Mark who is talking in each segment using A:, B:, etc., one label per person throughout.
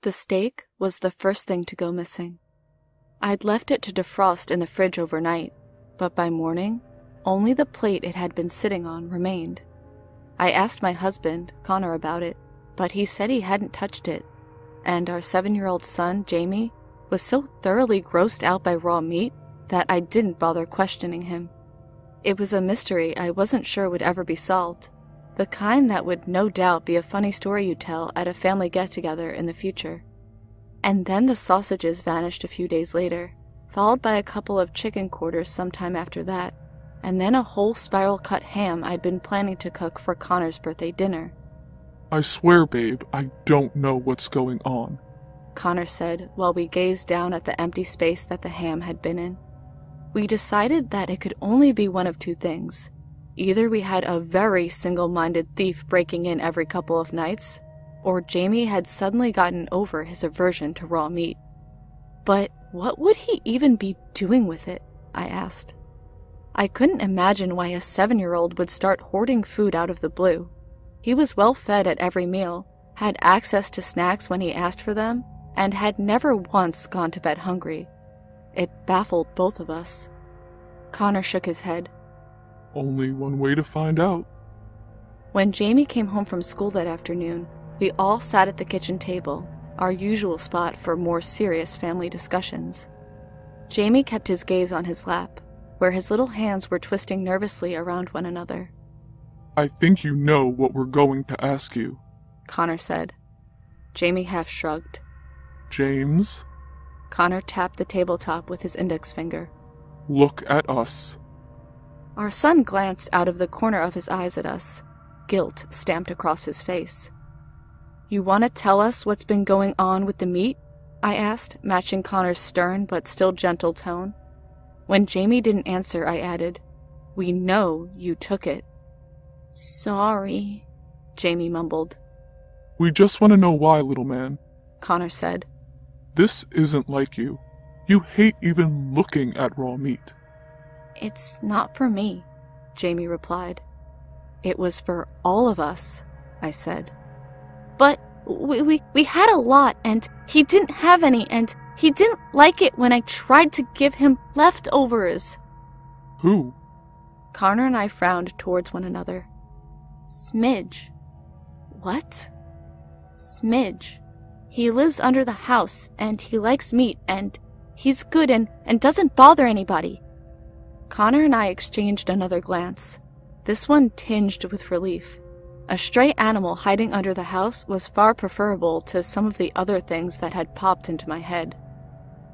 A: The steak was the first thing to go missing. I'd left it to defrost in the fridge overnight, but by morning, only the plate it had been sitting on remained. I asked my husband, Connor, about it, but he said he hadn't touched it, and our 7-year-old son, Jamie, was so thoroughly grossed out by raw meat that I didn't bother questioning him. It was a mystery I wasn't sure would ever be solved, the kind that would no doubt be a funny story you tell at a family get-together in the future. And then the sausages vanished a few days later, followed by a couple of chicken quarters sometime after that, and then a whole spiral-cut ham I'd been planning to cook for Connor's birthday dinner.
B: "I swear, babe, I don't know what's going on,"
A: Connor said while we gazed down at the empty space that the ham had been in. We decided that it could only be one of two things. Either we had a very single-minded thief breaking in every couple of nights, or Jamie had suddenly gotten over his aversion to raw meat. But what would he even be doing with it? I asked. I couldn't imagine why a 7-year-old would start hoarding food out of the blue. He was well fed at every meal, had access to snacks when he asked for them, and had never once gone to bed hungry. It baffled both of us. Connor shook his head.
B: "Only one way to find out."
A: When Jamie came home from school that afternoon, we all sat at the kitchen table, our usual spot for more serious family discussions. Jamie kept his gaze on his lap, where his little hands were twisting nervously around one another.
B: "I think you know what we're going to ask you,"
A: Connor said. Jamie half shrugged.
B: "James?"
A: Connor tapped the tabletop with his index finger.
B: "Look at us."
A: Our son glanced out of the corner of his eyes at us, guilt stamped across his face. "You want to tell us what's been going on with the meat?" I asked, matching Connor's stern but still gentle tone. When Jamie didn't answer, I added, "We know you took it." "Sorry," Jamie mumbled.
B: "We just want to know why, little man,"
A: Connor said.
B: "This isn't like you. You hate even looking at raw meat."
A: "It's not for me," Jamie replied. "It was for all of us," I said. "But we had a lot, and he didn't have any, and he didn't like it when I tried to give him leftovers."
B: "Who?"
A: Connor and I frowned towards one another. "Smidge." "What?" "Smidge. He lives under the house, and he likes meat, and he's good and doesn't bother anybody." Connor and I exchanged another glance, this one tinged with relief. A stray animal hiding under the house was far preferable to some of the other things that had popped into my head.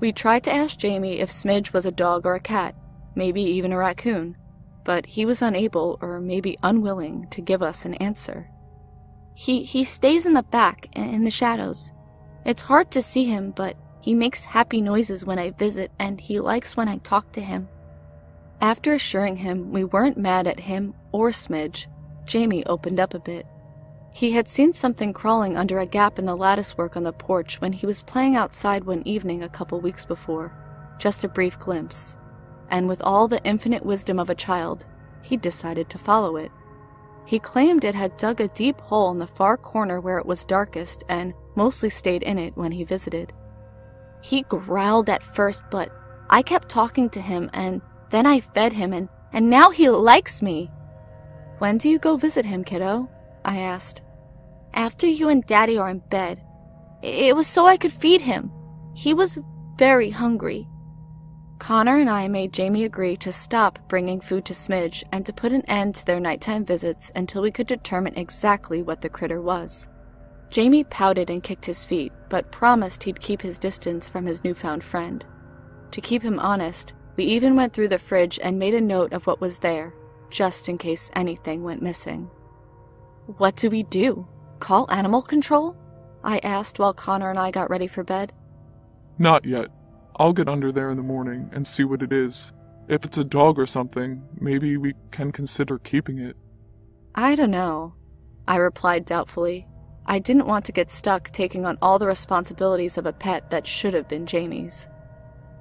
A: We tried to ask Jamie if Smidge was a dog or a cat, maybe even a raccoon, but he was unable, or maybe unwilling, to give us an answer. He stays in the back, in the shadows. It's hard to see him, but he makes happy noises when I visit, and he likes when I talk to him." After assuring him we weren't mad at him or Smidge, Jamie opened up a bit. He had seen something crawling under a gap in the latticework on the porch when he was playing outside one evening a couple weeks before, just a brief glimpse, and with all the infinite wisdom of a child, he decided to follow it. He claimed it had dug a deep hole in the far corner where it was darkest and mostly stayed in it when he visited. "He growled at first, but I kept talking to him, and then I fed him, and now he likes me." "When do you go visit him, kiddo?" I asked. "After you and Daddy are in bed. It was so I could feed him. He was very hungry." Connor and I made Jamie agree to stop bringing food to Smidge and to put an end to their nighttime visits until we could determine exactly what the critter was. Jamie pouted and kicked his feet, but promised he'd keep his distance from his newfound friend. To keep him honest, we even went through the fridge and made a note of what was there, just in case anything went missing. "What do we do? Call animal control?" I asked while Connor and I got ready for bed.
B: "Not yet. I'll get under there in the morning and see what it is. If it's a dog or something, maybe we can consider keeping it."
A: "I don't know," I replied doubtfully. I didn't want to get stuck taking on all the responsibilities of a pet that should have been Jamie's.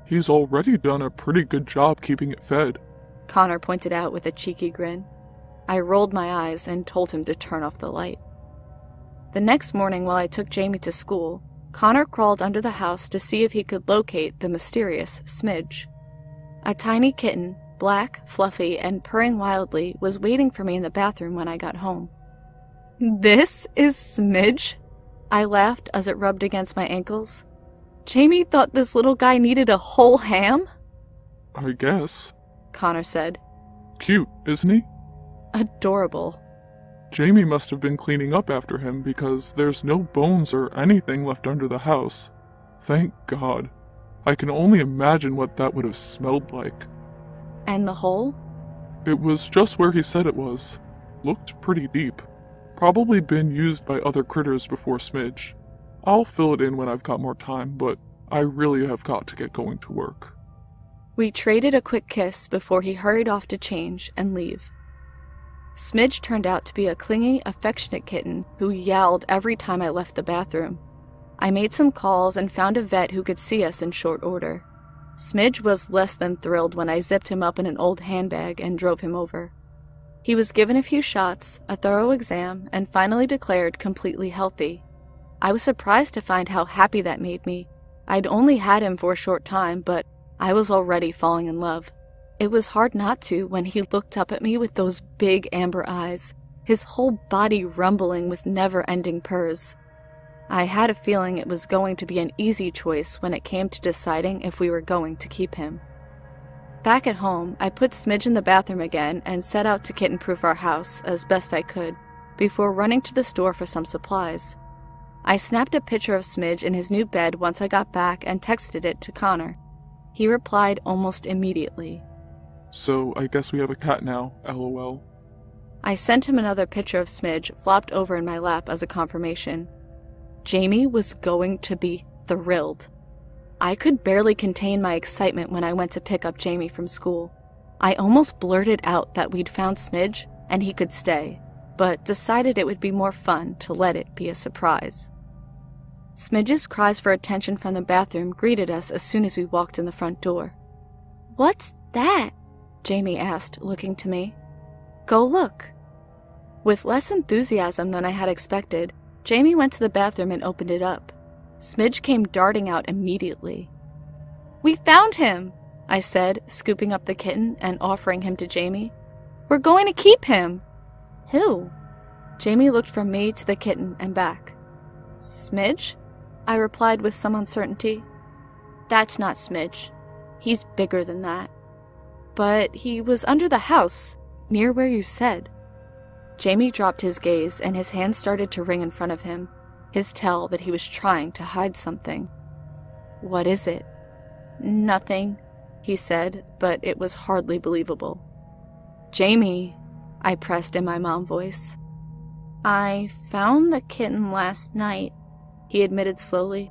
B: "He's already done a pretty good job keeping it fed,"
A: Connor pointed out with a cheeky grin. I rolled my eyes and told him to turn off the light. The next morning while I took Jamie to school, Connor crawled under the house to see if he could locate the mysterious Smidge. A tiny kitten, black, fluffy, and purring wildly, was waiting for me in the bathroom when I got home. "This is Smidge?" I laughed as it rubbed against my ankles. "Jamie thought this little guy needed a whole ham?"
B: I guess.
A: Connor said.
B: Cute, isn't he?
A: Adorable.
B: Jamie must have been cleaning up after him because there's no bones or anything left under the house. Thank God. I can only imagine what that would have smelled like.
A: And the hole?
B: It was just where he said it was. Looked pretty deep. Probably been used by other critters before Smidge. I'll fill it in when I've got more time, but I really have got to get going to work.
A: We traded a quick kiss before he hurried off to change and leave. Smidge turned out to be a clingy, affectionate kitten who yowled every time I left the bathroom. I made some calls and found a vet who could see us in short order. Smidge was less than thrilled when I zipped him up in an old handbag and drove him over. He was given a few shots, a thorough exam, and finally declared completely healthy. I was surprised to find how happy that made me. I'd only had him for a short time, but I was already falling in love. It was hard not to when he looked up at me with those big amber eyes, his whole body rumbling with never-ending purrs. I had a feeling it was going to be an easy choice when it came to deciding if we were going to keep him. Back at home, I put Smidge in the bathroom again and set out to kitten-proof our house as best I could, before running to the store for some supplies. I snapped a picture of Smidge in his new bed once I got back and texted it to Connor. He replied almost immediately.
B: So I guess we have a cat now, LOL.
A: I sent him another picture of Smidge flopped over in my lap as a confirmation. Jamie was going to be thrilled. I could barely contain my excitement when I went to pick up Jamie from school. I almost blurted out that we'd found Smidge and he could stay, but decided it would be more fun to let it be a surprise. Smidge's cries for attention from the bathroom greeted us as soon as we walked in the front door. "What's that?" Jamie asked, looking to me. "Go look." With less enthusiasm than I had expected, Jamie went to the bathroom and opened it up. Smidge came darting out immediately. "We found him," I said, scooping up the kitten and offering him to Jamie. "We're going to keep him." "Who?" Jamie looked from me to the kitten and back. "Smidge?" I replied with some uncertainty. "That's not Smidge. He's bigger than that." "But he was under the house, near where you said." Jamie dropped his gaze and his hand started to wring in front of him, his tell that he was trying to hide something. "What is it?" "Nothing," he said, but it was hardly believable. "Jamie," I pressed in my mom voice. "I found the kitten last night," he admitted slowly.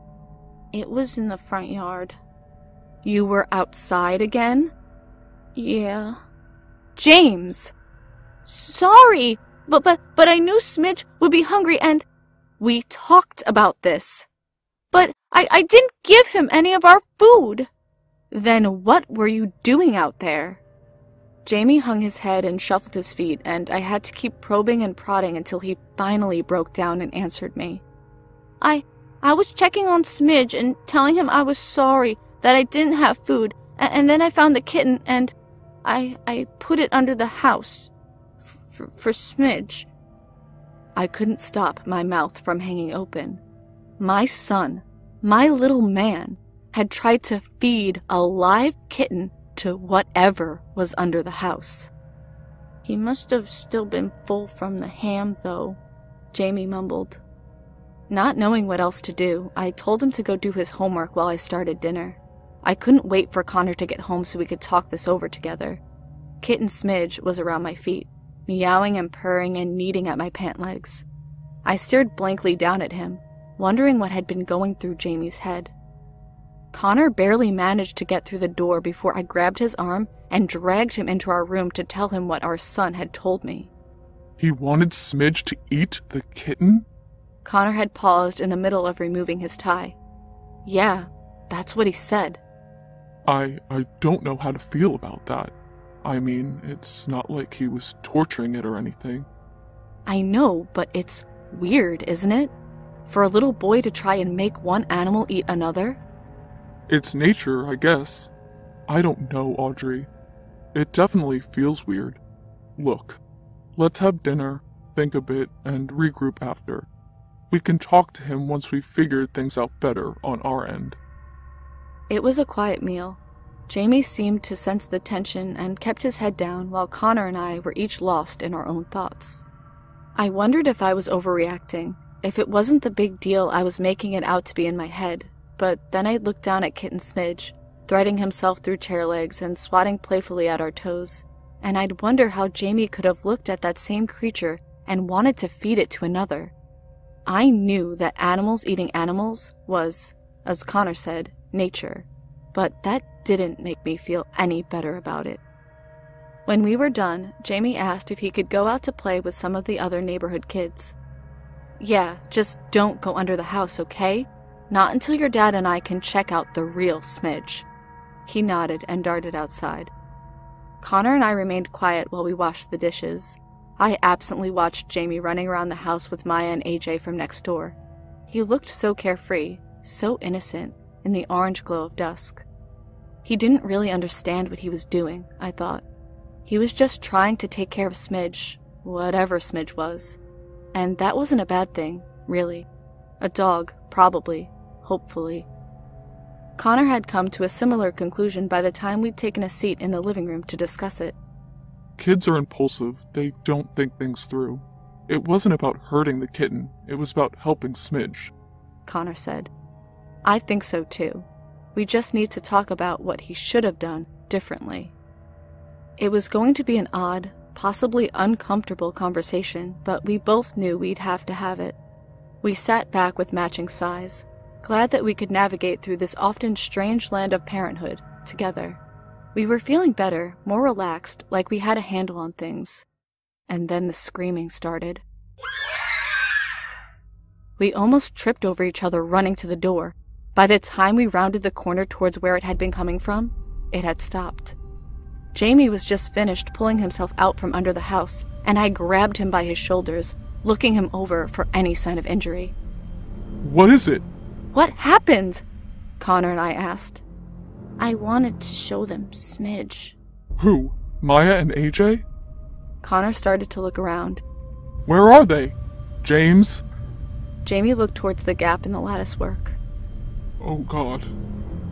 A: "It was in the front yard." "You were outside again?" "Yeah." "James!" "Sorry, but I knew Smidge would be hungry and—" "We talked about this." "But I didn't give him any of our food." "Then what were you doing out there?" Jamie hung his head and shuffled his feet, and I had to keep probing and prodding until he finally broke down and answered me. I was checking on Smidge and telling him I was sorry that I didn't have food, and then I found the kitten and I put it under the house for Smidge." I couldn't stop my mouth from hanging open. My son, my little man, had tried to feed a live kitten to whatever was under the house. "He must have still been full from the ham, though," Jamie mumbled. Not knowing what else to do, I told him to go do his homework while I started dinner. I couldn't wait for Connor to get home so we could talk this over together. Kitten Smidge was around my feet, meowing and purring and kneading at my pant legs. I stared blankly down at him, wondering what had been going through Jamie's head. Connor barely managed to get through the door before I grabbed his arm and dragged him into our room to tell him what our son had told me.
B: He wanted Smidge to eat the kitten?
A: Connor had paused in the middle of removing his tie. "Yeah, that's what he said."
B: I don't know how to feel about that. I mean, it's not like he was torturing it or anything.
A: "I know, but it's weird, isn't it? For a little boy to try and make one animal eat another?
B: It's nature, I guess. I don't know, Audrey. It definitely feels weird. Look, let's have dinner, think a bit, and regroup after. We can talk to him once we've figured things out better on our end.
A: It was a quiet meal. Jamie seemed to sense the tension and kept his head down while Connor and I were each lost in our own thoughts. I wondered if I was overreacting, if it wasn't the big deal I was making it out to be in my head, but then I'd look down at Kitten Smidge, threading himself through chair legs and swatting playfully at our toes, and I'd wonder how Jamie could have looked at that same creature and wanted to feed it to another. I knew that animals eating animals was, as Connor said, nature, but that didn't make me feel any better about it. When we were done, Jamie asked if he could go out to play with some of the other neighborhood kids. Yeah, just don't go under the house, okay? Not until your dad and I can check out the real Smidge. He nodded and darted outside. Connor and I remained quiet while we washed the dishes. I absently watched Jamie running around the house with Maya and AJ from next door. He looked so carefree, so innocent, in the orange glow of dusk. He didn't really understand what he was doing, I thought. He was just trying to take care of Smidge, whatever Smidge was. And that wasn't a bad thing, really. A dog, probably, hopefully. Connor had come to a similar conclusion by the time we'd taken a seat in the living room to discuss it.
B: Kids are impulsive. They don't think things through. It wasn't about hurting the kitten. It was about helping Smidge,
A: Connor said. I think so too. We just need to talk about what he should have done differently. It was going to be an odd, possibly uncomfortable conversation, but we both knew we'd have to have it. We sat back with matching sighs, glad that we could navigate through this often strange land of parenthood together. We were feeling better, more relaxed, like we had a handle on things. And then the screaming started. We almost tripped over each other running to the door. By the time we rounded the corner towards where it had been coming from, it had stopped. Jamie was just finished pulling himself out from under the house, and I grabbed him by his shoulders, looking him over for any sign of injury.
B: What is it?
A: What happened? Connor and I asked.
C: I wanted to show them Smidge.
B: Who? Maya and AJ?
A: Connor started to look around.
B: Where are they? James?
A: Jamie looked towards the gap in the latticework.
B: Oh God.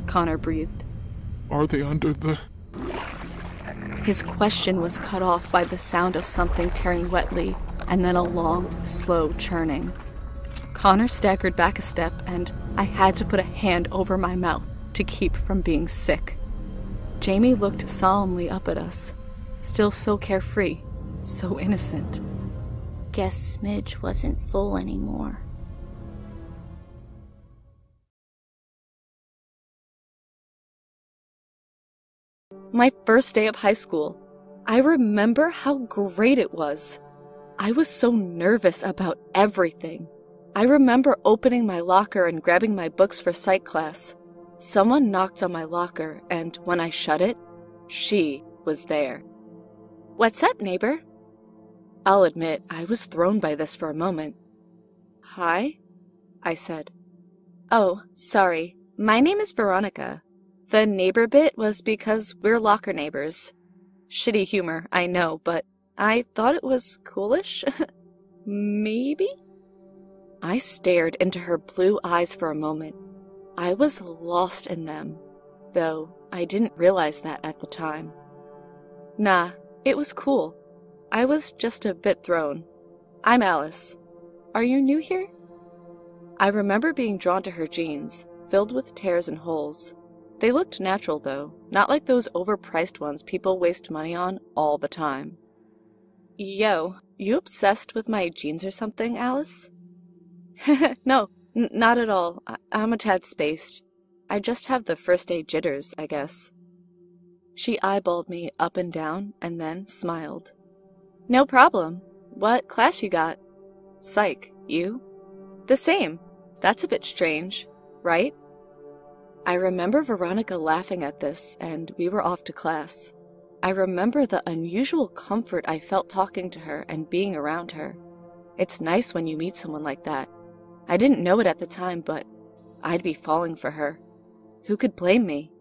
A: Connor breathed.
B: Are they under the...
A: His question was cut off by the sound of something tearing wetly, and then a long, slow churning. Connor staggered back a step, and I had to put a hand over my mouth to keep from being sick. Jamie looked solemnly up at us, still so carefree, so innocent.
C: Guess Smidge wasn't full anymore.
A: My first day of high school. I remember how great it was. I was so nervous about everything. I remember opening my locker and grabbing my books for psych class. Someone knocked on my locker, and when I shut it, she was there. "What's up, neighbor?" I'll admit, I was thrown by this for a moment. "Hi?" I said. "Oh, sorry. My name is Veronica. The neighbor bit was because we're locker neighbors. Shitty humor, I know, but I thought it was coolish. Maybe?" I stared into her blue eyes for a moment. I was lost in them, though I didn't realize that at the time. Nah, it was cool. I was just a bit thrown. "I'm Alice. Are you new here?" I remember being drawn to her jeans, filled with tears and holes. They looked natural, though, not like those overpriced ones people waste money on all the time. "Yo, you obsessed with my jeans or something, Alice?" No, not at all. I'm a tad spaced. I just have the first day jitters, I guess. She eyeballed me up and down and then smiled. "No problem. What class you got?" "Psych. You?" "The same. That's a bit strange, right?" I remember Veronica laughing at this, and we were off to class. I remember the unusual comfort I felt talking to her and being around her. It's nice when you meet someone like that. I didn't know it at the time, but I'd be falling for her. Who could blame me?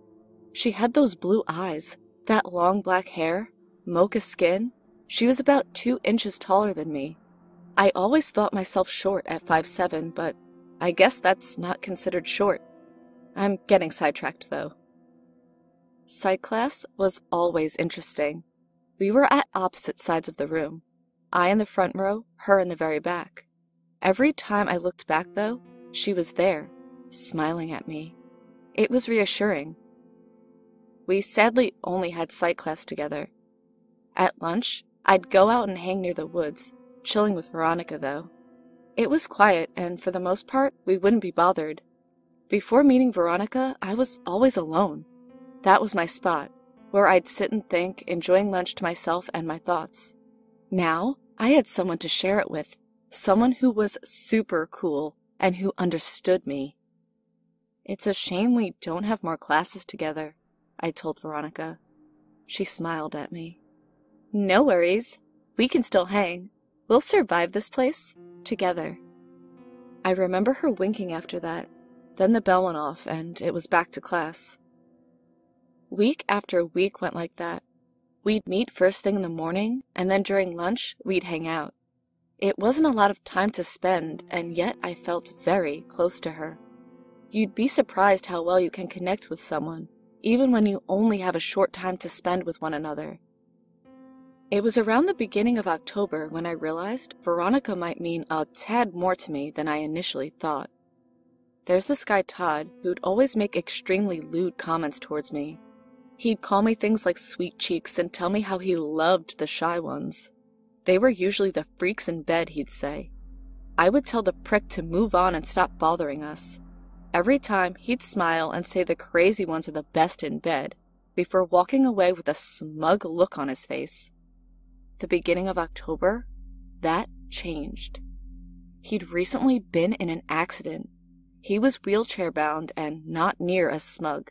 A: She had those blue eyes, that long black hair, mocha skin. She was about 2 inches taller than me. I always thought myself short at 5'7", but I guess that's not considered short. I'm getting sidetracked, though. Psych class was always interesting. We were at opposite sides of the room. I in the front row, her in the very back. Every time I looked back, though, she was there, smiling at me. It was reassuring. We sadly only had psych class together. At lunch, I'd go out and hang near the woods, chilling with Veronica, though. It was quiet, and for the most part, we wouldn't be bothered. Before meeting Veronica, I was always alone. That was my spot, where I'd sit and think, enjoying lunch to myself and my thoughts. Now, I had someone to share it with, someone who was super cool and who understood me. It's a shame we don't have more classes together, I told Veronica. She smiled at me. No worries. We can still hang. We'll survive this place together. I remember her winking after that. Then the bell went off and it was back to class. Week after week went like that. We'd meet first thing in the morning, and then during lunch, we'd hang out. It wasn't a lot of time to spend, and yet I felt very close to her. You'd be surprised how well you can connect with someone, even when you only have a short time to spend with one another. It was around the beginning of October when I realized Veronica might mean a tad more to me than I initially thought. There's this guy Todd who'd always make extremely lewd comments towards me. He'd call me things like sweet cheeks and tell me how he loved the shy ones. They were usually the freaks in bed, he'd say. I would tell the prick to move on and stop bothering us. Every time, he'd smile and say the crazy ones are the best in bed, before walking away with a smug look on his face. The beginning of October, that changed. He'd recently been in an accident. He was wheelchair-bound and not near as smug.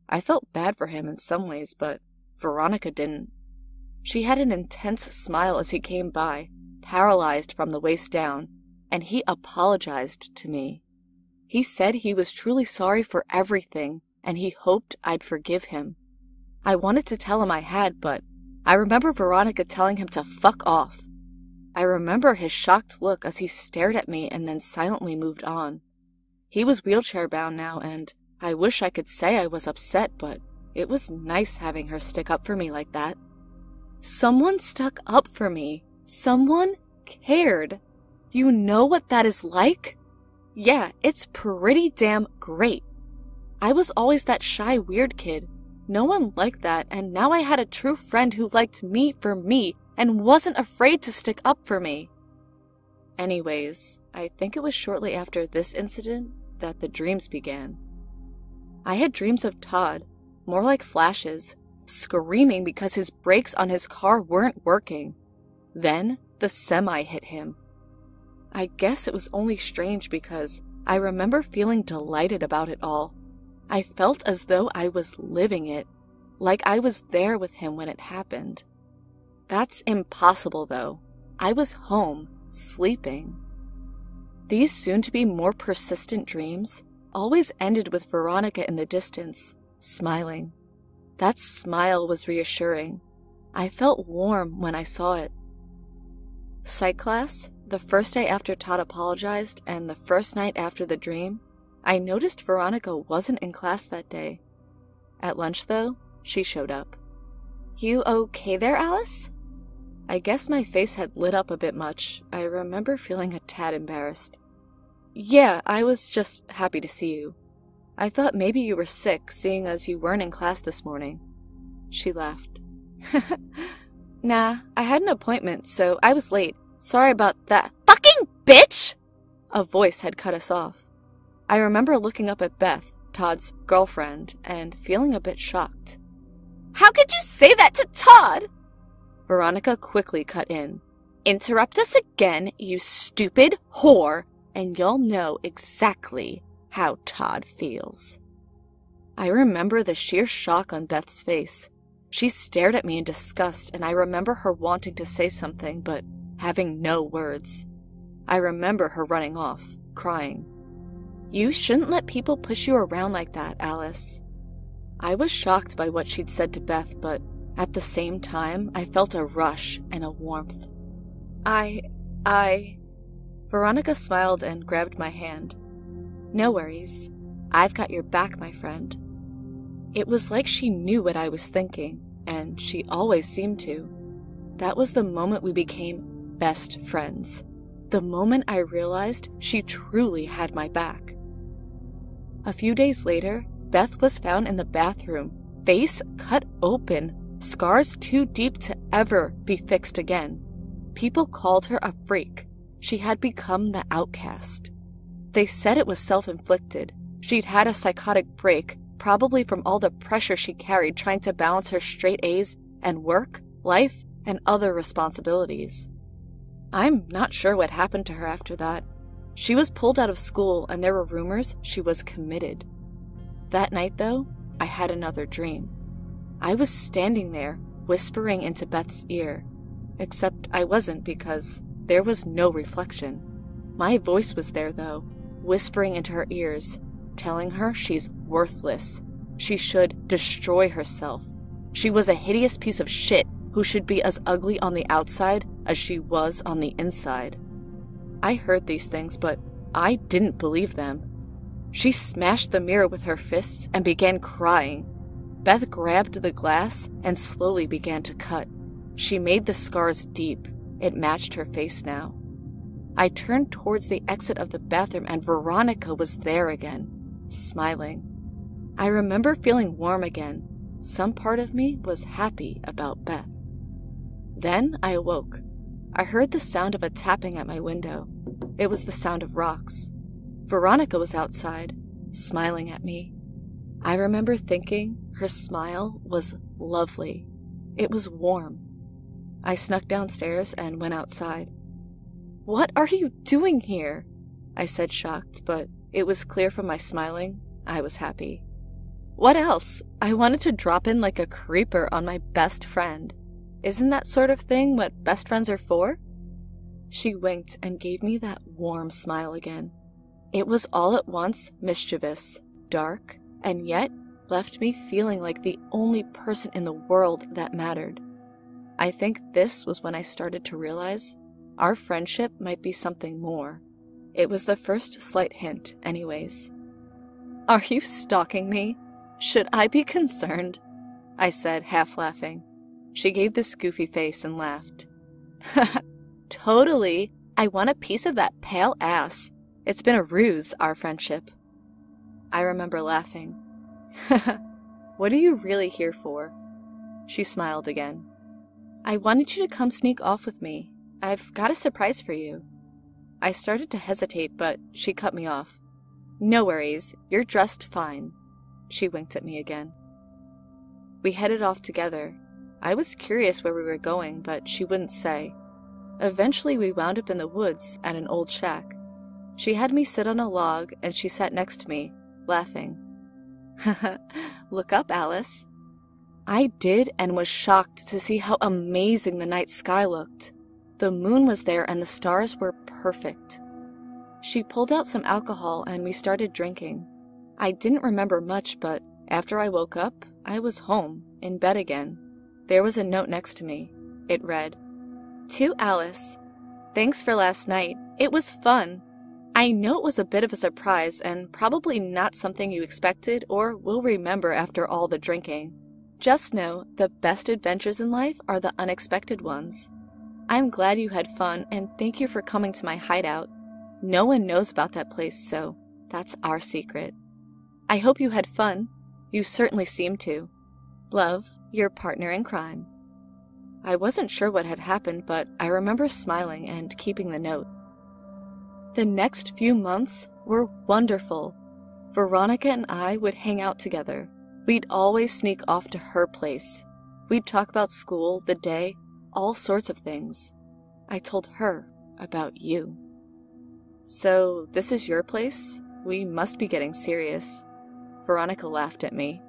A: I felt bad for him in some ways, but Veronica didn't. She had an intense smile as he came by, paralyzed from the waist down, and he apologized to me. He said he was truly sorry for everything, and he hoped I'd forgive him. I wanted to tell him I had, but I remember Veronica telling him to fuck off. I remember his shocked look as he stared at me and then silently moved on. He was wheelchair-bound now, and I wish I could say I was upset, but it was nice having her stick up for me like that. Someone stuck up for me. Someone cared. You know what that is like? Yeah, it's pretty damn great. I was always that shy, weird kid. No one liked that, and now I had a true friend who liked me for me and wasn't afraid to stick up for me. Anyways, I think it was shortly after this incident that the dreams began. I had dreams of Todd, more like flashes, screaming because his brakes on his car weren't working. Then the semi hit him. I guess it was only strange because I remember feeling delighted about it all. I felt as though I was living it, like I was there with him when it happened. That's impossible, though. I was home, sleeping. These soon-to-be more persistent dreams always ended with Veronica in the distance, smiling. That smile was reassuring. I felt warm when I saw it. Psych class, the first day after Todd apologized and the first night after the dream, I noticed Veronica wasn't in class that day. At lunch, though, she showed up.
C: You okay there, Alice?
A: I guess my face had lit up a bit much. I remember feeling a tad embarrassed. Yeah, I was just happy to see you. I thought maybe you were sick, seeing as you weren't in class this morning. She laughed. Nah, I had an appointment, so I was late. Sorry about that.
C: Fucking bitch!
A: A voice had cut us off. I remember looking up at Beth, Todd's girlfriend, and feeling a bit shocked.
C: How could you say that to Todd?
A: Veronica quickly cut in.
C: Interrupt us again, you stupid whore, and you'll know exactly how Todd feels.
A: I remember the sheer shock on Beth's face. She stared at me in disgust, and I remember her wanting to say something, but having no words. I remember her running off. crying. "You shouldn't let people push you around like that, Alice." I was shocked by what she'd said to Beth, but at the same time, I felt a rush and a warmth. Veronica smiled and grabbed my hand. "No worries. I've got your back, my friend." It was like she knew what I was thinking, and she always seemed to. That was the moment we became best friends. The moment I realized she truly had my back. A few days later, Beth was found in the bathroom, face cut open, scars too deep to ever be fixed again. People called her a freak. She had become the outcast. They said it was self-inflicted. She'd had a psychotic break, probably from all the pressure she carried trying to balance her straight A's and work, life, and other responsibilities. I'm not sure what happened to her after that. She was pulled out of school, and there were rumors she was committed. That night, though, I had another dream. I was standing there, whispering into Beth's ear. Except I wasn't, because there was no reflection. My voice was there, though, whispering into her ears, telling her she's worthless. She should destroy herself. She was a hideous piece of shit who should be as ugly on the outside as she was on the inside. I heard these things, but I didn't believe them. She smashed the mirror with her fists and began crying. Beth grabbed the glass and slowly began to cut. She made the scars deep. It matched her face now. I turned towards the exit of the bathroom and Veronica was there again, smiling. I remember feeling warm again. Some part of me was happy about Beth. Then I awoke. I heard the sound of a tapping at my window. It was the sound of rocks. Veronica was outside, smiling at me. I remember thinking her smile was lovely. It was warm. I snuck downstairs and went outside. "What are you doing here?" I said, shocked, but it was clear from my smiling I was happy. "What else? I wanted to drop in like a creeper on my best friend. Isn't that sort of thing what best friends are for?" She winked and gave me that warm smile again. It was all at once mischievous, dark, and yet left me feeling like the only person in the world that mattered. I think this was when I started to realize our friendship might be something more. It was the first slight hint, anyways. "Are you stalking me? Should I be concerned?" I said, half laughing. She gave this goofy face and laughed. "Totally. I want a piece of that pale ass. It's been a ruse, our friendship." I remember laughing. "What are you really here for?" She smiled again. "I wanted you to come sneak off with me. I've got a surprise for you." I started to hesitate, but she cut me off. "No worries. You're dressed fine." She winked at me again. We headed off together. I was curious where we were going, but she wouldn't say. Eventually, we wound up in the woods at an old shack. She had me sit on a log, and she sat next to me, laughing. "Look up, Alice." I did and was shocked to see how amazing the night sky looked. The moon was there and the stars were perfect. She pulled out some alcohol and we started drinking. I didn't remember much, but after I woke up, I was home, in bed again. There was a note next to me. It read, "To Alice, thanks for last night. It was fun. I know it was a bit of a surprise and probably not something you expected or will remember after all the drinking. Just know the best adventures in life are the unexpected ones. I'm glad you had fun and thank you for coming to my hideout. No one knows about that place, so that's our secret. I hope you had fun. You certainly seem to. Love, your partner in crime." I wasn't sure what had happened, but I remember smiling and keeping the note. The next few months were wonderful. Veronica and I would hang out together. We'd always sneak off to her place. We'd talk about school, the day, all sorts of things. I told her about you. "So, this is your place? We must be getting serious." Veronica laughed at me.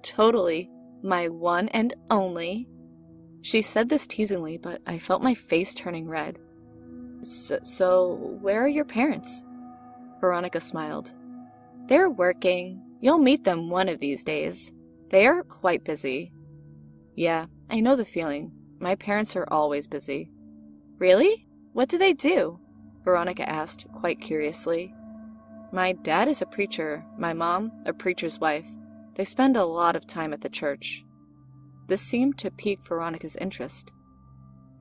A: "Totally. My one and only." She said this teasingly, but I felt my face turning red. So where are your parents?" Veronica smiled. They're working. You'll meet them one of these days. They are quite busy. Yeah, I know the feeling. My parents are always busy. Really? What do they do? Veronica asked, quite curiously. My dad is a preacher, my mom, a preacher's wife. They spend a lot of time at the church. This seemed to pique Veronica's interest.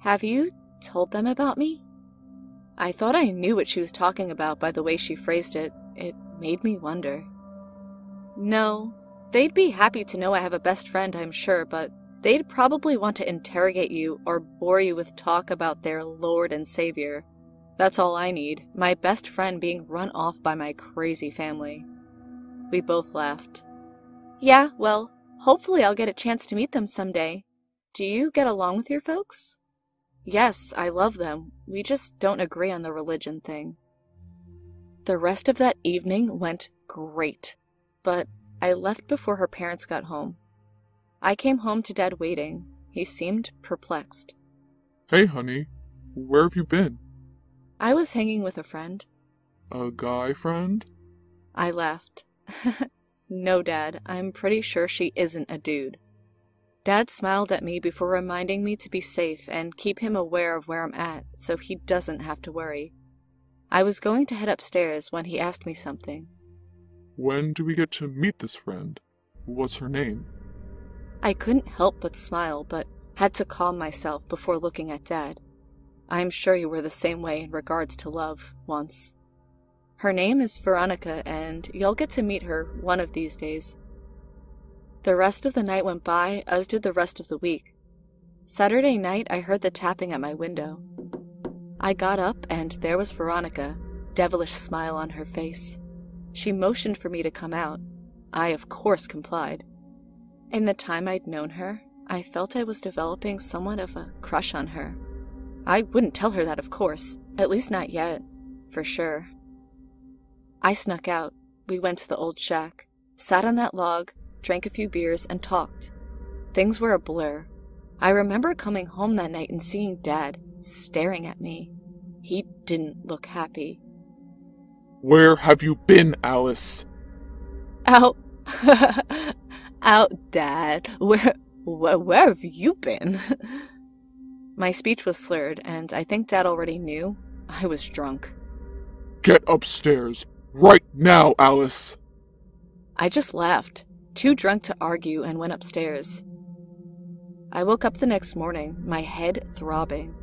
A: Have you told them about me? I thought I knew what she was talking about by the way she phrased it. It made me wonder. No, they'd be happy to know I have a best friend, I'm sure, but they'd probably want to interrogate you or bore you with talk about their Lord and Savior. That's all I need, my best friend being run off by my crazy family. We both laughed. Yeah, well, hopefully I'll get a chance to meet them someday. Do you get along with your folks? Yes, I love them. We just don't agree on the religion thing. The rest of that evening went great, but I left before her parents got home. I came home to Dad waiting. He seemed perplexed.
B: Hey, honey. Where have you been?
A: I was hanging with a friend.
B: A guy friend?
A: I laughed. No, Dad, I'm pretty sure she isn't a dude. Dad smiled at me before reminding me to be safe and keep him aware of where I'm at so he doesn't have to worry. I was going to head upstairs when he asked me something.
B: When do we get to meet this friend? What's her name?
A: I couldn't help but smile, but had to calm myself before looking at Dad. I'm sure you were the same way in regards to love, once. Her name is Veronica, and you'll get to meet her one of these days. The rest of the night went by, as did the rest of the week. Saturday night, I heard the tapping at my window. I got up, and there was Veronica, devilish smile on her face. She motioned for me to come out. I, of course, complied. In the time I'd known her, I felt I was developing somewhat of a crush on her. I wouldn't tell her that, of course, at least not yet, for sure. I snuck out. We went to the old shack, sat on that log, drank a few beers, and talked. Things were a blur. I remember coming home that night and seeing Dad staring at me. He didn't look happy.
B: Where have you been, Alice?
A: Out. Out, Dad. Where have you been? My speech was slurred, and I think Dad already knew I was drunk.
B: Get upstairs. Right now, Alice.
A: I just laughed, too drunk to argue, and went upstairs. I woke up the next morning, my head throbbing.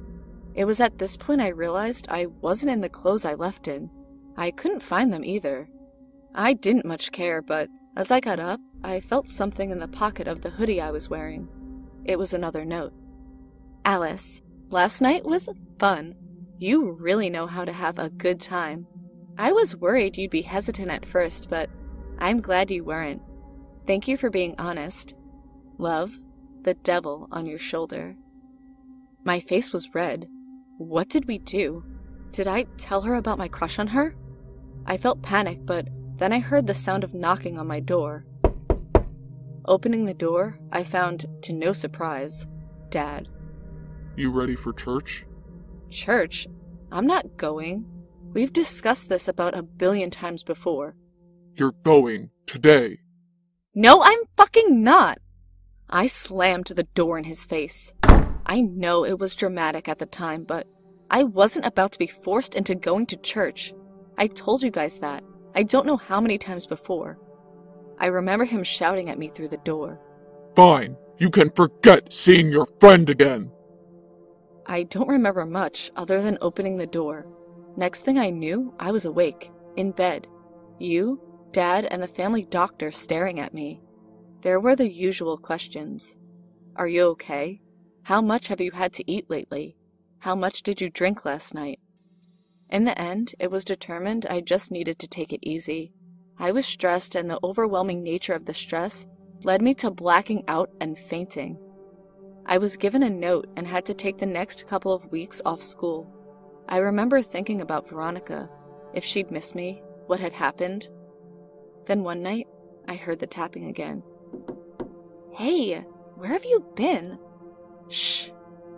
A: It was at this point I realized I wasn't in the clothes I left in. I couldn't find them either. I didn't much care, but as I got up, I felt something in the pocket of the hoodie I was wearing. It was another note. Alice, last night was fun. You really know how to have a good time. I was worried you'd be hesitant at first, but I'm glad you weren't. Thank you for being honest. Love, the devil on your shoulder. My face was red. What did we do? Did I tell her about my crush on her? I felt panic, but then I heard the sound of knocking on my door. Opening the door, I found, to no surprise, Dad.
B: You ready for church?
A: Church? I'm not going. We've discussed this about 1 billion times before.
B: You're going today.
A: No, I'm fucking not. I slammed the door in his face. I know it was dramatic at the time, but I wasn't about to be forced into going to church. I told you guys that. I don't know how many times before. I remember him shouting at me through the door.
B: Fine. You can forget seeing your friend again.
A: I don't remember much other than opening the door. Next thing I knew, I was awake, in bed. You, Dad, and the family doctor staring at me. There were the usual questions. Are you okay? How much have you had to eat lately? How much did you drink last night? In the end, it was determined I just needed to take it easy. I was stressed, and the overwhelming nature of the stress led me to blacking out and fainting. I was given a note and had to take the next couple of weeks off school. I remember thinking about Veronica, if she'd miss me, what had happened. Then one night, I heard the tapping again. Hey, where have you been? Shh.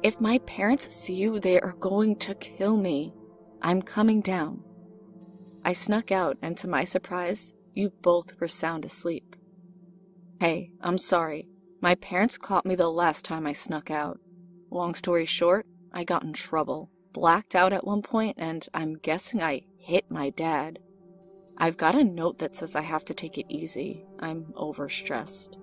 A: If my parents see you, they are going to kill me. I'm coming down. I snuck out, and to my surprise, you both were sound asleep. Hey, I'm sorry. My parents caught me the last time I snuck out. Long story short, I got in trouble, blacked out at one point, and I'm guessing I hit my dad. I've got a note that says I have to take it easy. I'm overstressed.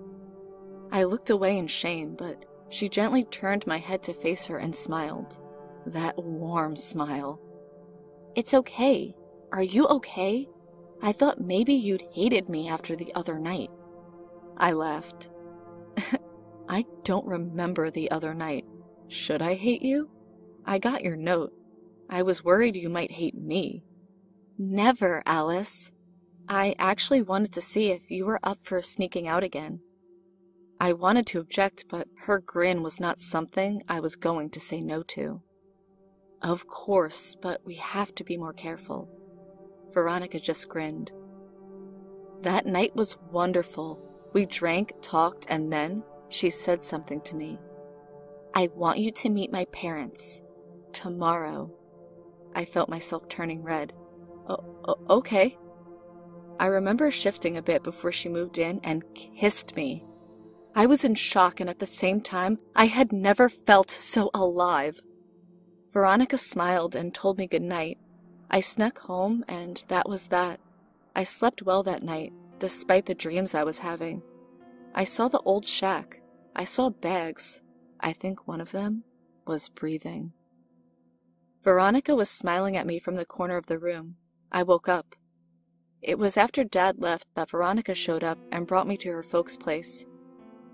A: I looked away in shame, but she gently turned my head to face her and smiled. That warm smile. It's okay. Are you okay? I thought maybe you'd hated me after the other night. I laughed. I don't remember the other night. Should I hate you? I got your note. I was worried you might hate me. Never, Alice. I actually wanted to see if you were up for sneaking out again. I wanted to object, but her grin was not something I was going to say no to. Of course, but we have to be more careful. Veronica just grinned. That night was wonderful. We drank, talked, and then she said something to me. I want you to meet my parents. Tomorrow. I felt myself turning red. Okay. I remember shifting a bit before she moved in and kissed me. I was in shock, and at the same time, I had never felt so alive. Veronica smiled and told me good night. I snuck home, and that was that. I slept well that night, despite the dreams I was having. I saw the old shack. I saw bags. I think one of them was breathing. Veronica was smiling at me from the corner of the room. I woke up. It was after Dad left that Veronica showed up and brought me to her folks' place.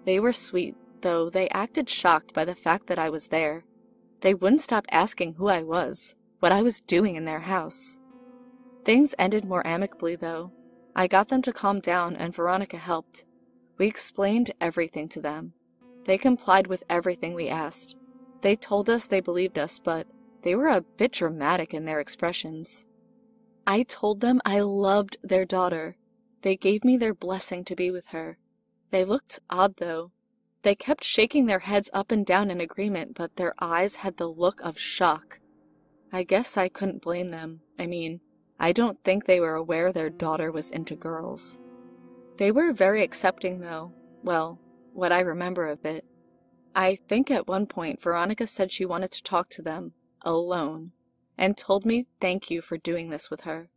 A: They were sweet, though they acted shocked by the fact that I was there. They wouldn't stop asking who I was, what I was doing in their house. Things ended more amicably, though. I got them to calm down, and Veronica helped. We explained everything to them. They complied with everything we asked. They told us they believed us, but they were a bit dramatic in their expressions. I told them I loved their daughter. They gave me their blessing to be with her. They looked odd, though. They kept shaking their heads up and down in agreement, but their eyes had the look of shock. I guess I couldn't blame them. I mean, I don't think they were aware their daughter was into girls. They were very accepting, though. Well, what I remember of it. I think at one point Veronica said she wanted to talk to them, alone, and told me thank you for doing this with her.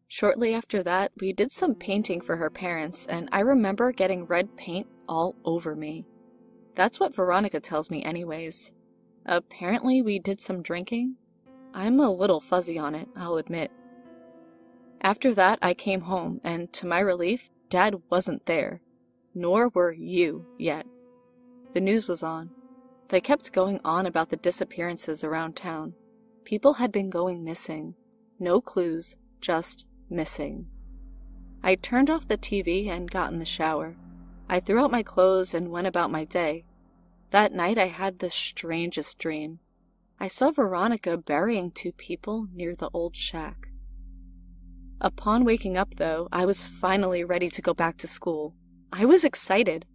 A: Shortly after that, we did some painting for her parents, and I remember getting red paint all over me. That's what Veronica tells me anyways. Apparently we did some drinking. I'm a little fuzzy on it, I'll admit. After that, I came home, and to my relief, Dad wasn't there. Nor were you yet. The news was on. They kept going on about the disappearances around town. People had been going missing. No clues, just missing. I turned off the TV and got in the shower. I threw out my clothes and went about my day. That night I had the strangest dream. I saw Veronica burying 2 people near the old shack. Upon waking up, though, I was finally ready to go back to school. I was excited.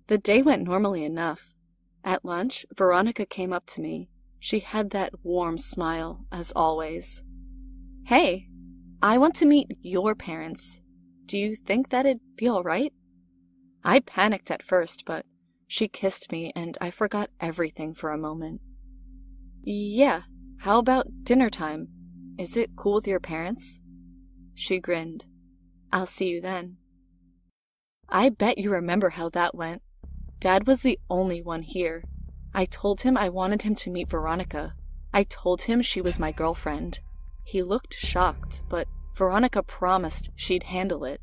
A: The day went normally enough. At lunch, Veronica came up to me. She had that warm smile, as always. Hey, I want to meet your parents. Do you think that'd be all right? I panicked at first, but she kissed me, and I forgot everything for a moment. Yeah, how about dinner time? Is it cool with your parents? She grinned. I'll see you then. I bet you remember how that went. Dad was the only one here. I told him I wanted him to meet Veronica. I told him she was my girlfriend. He looked shocked, but Veronica promised she'd handle it.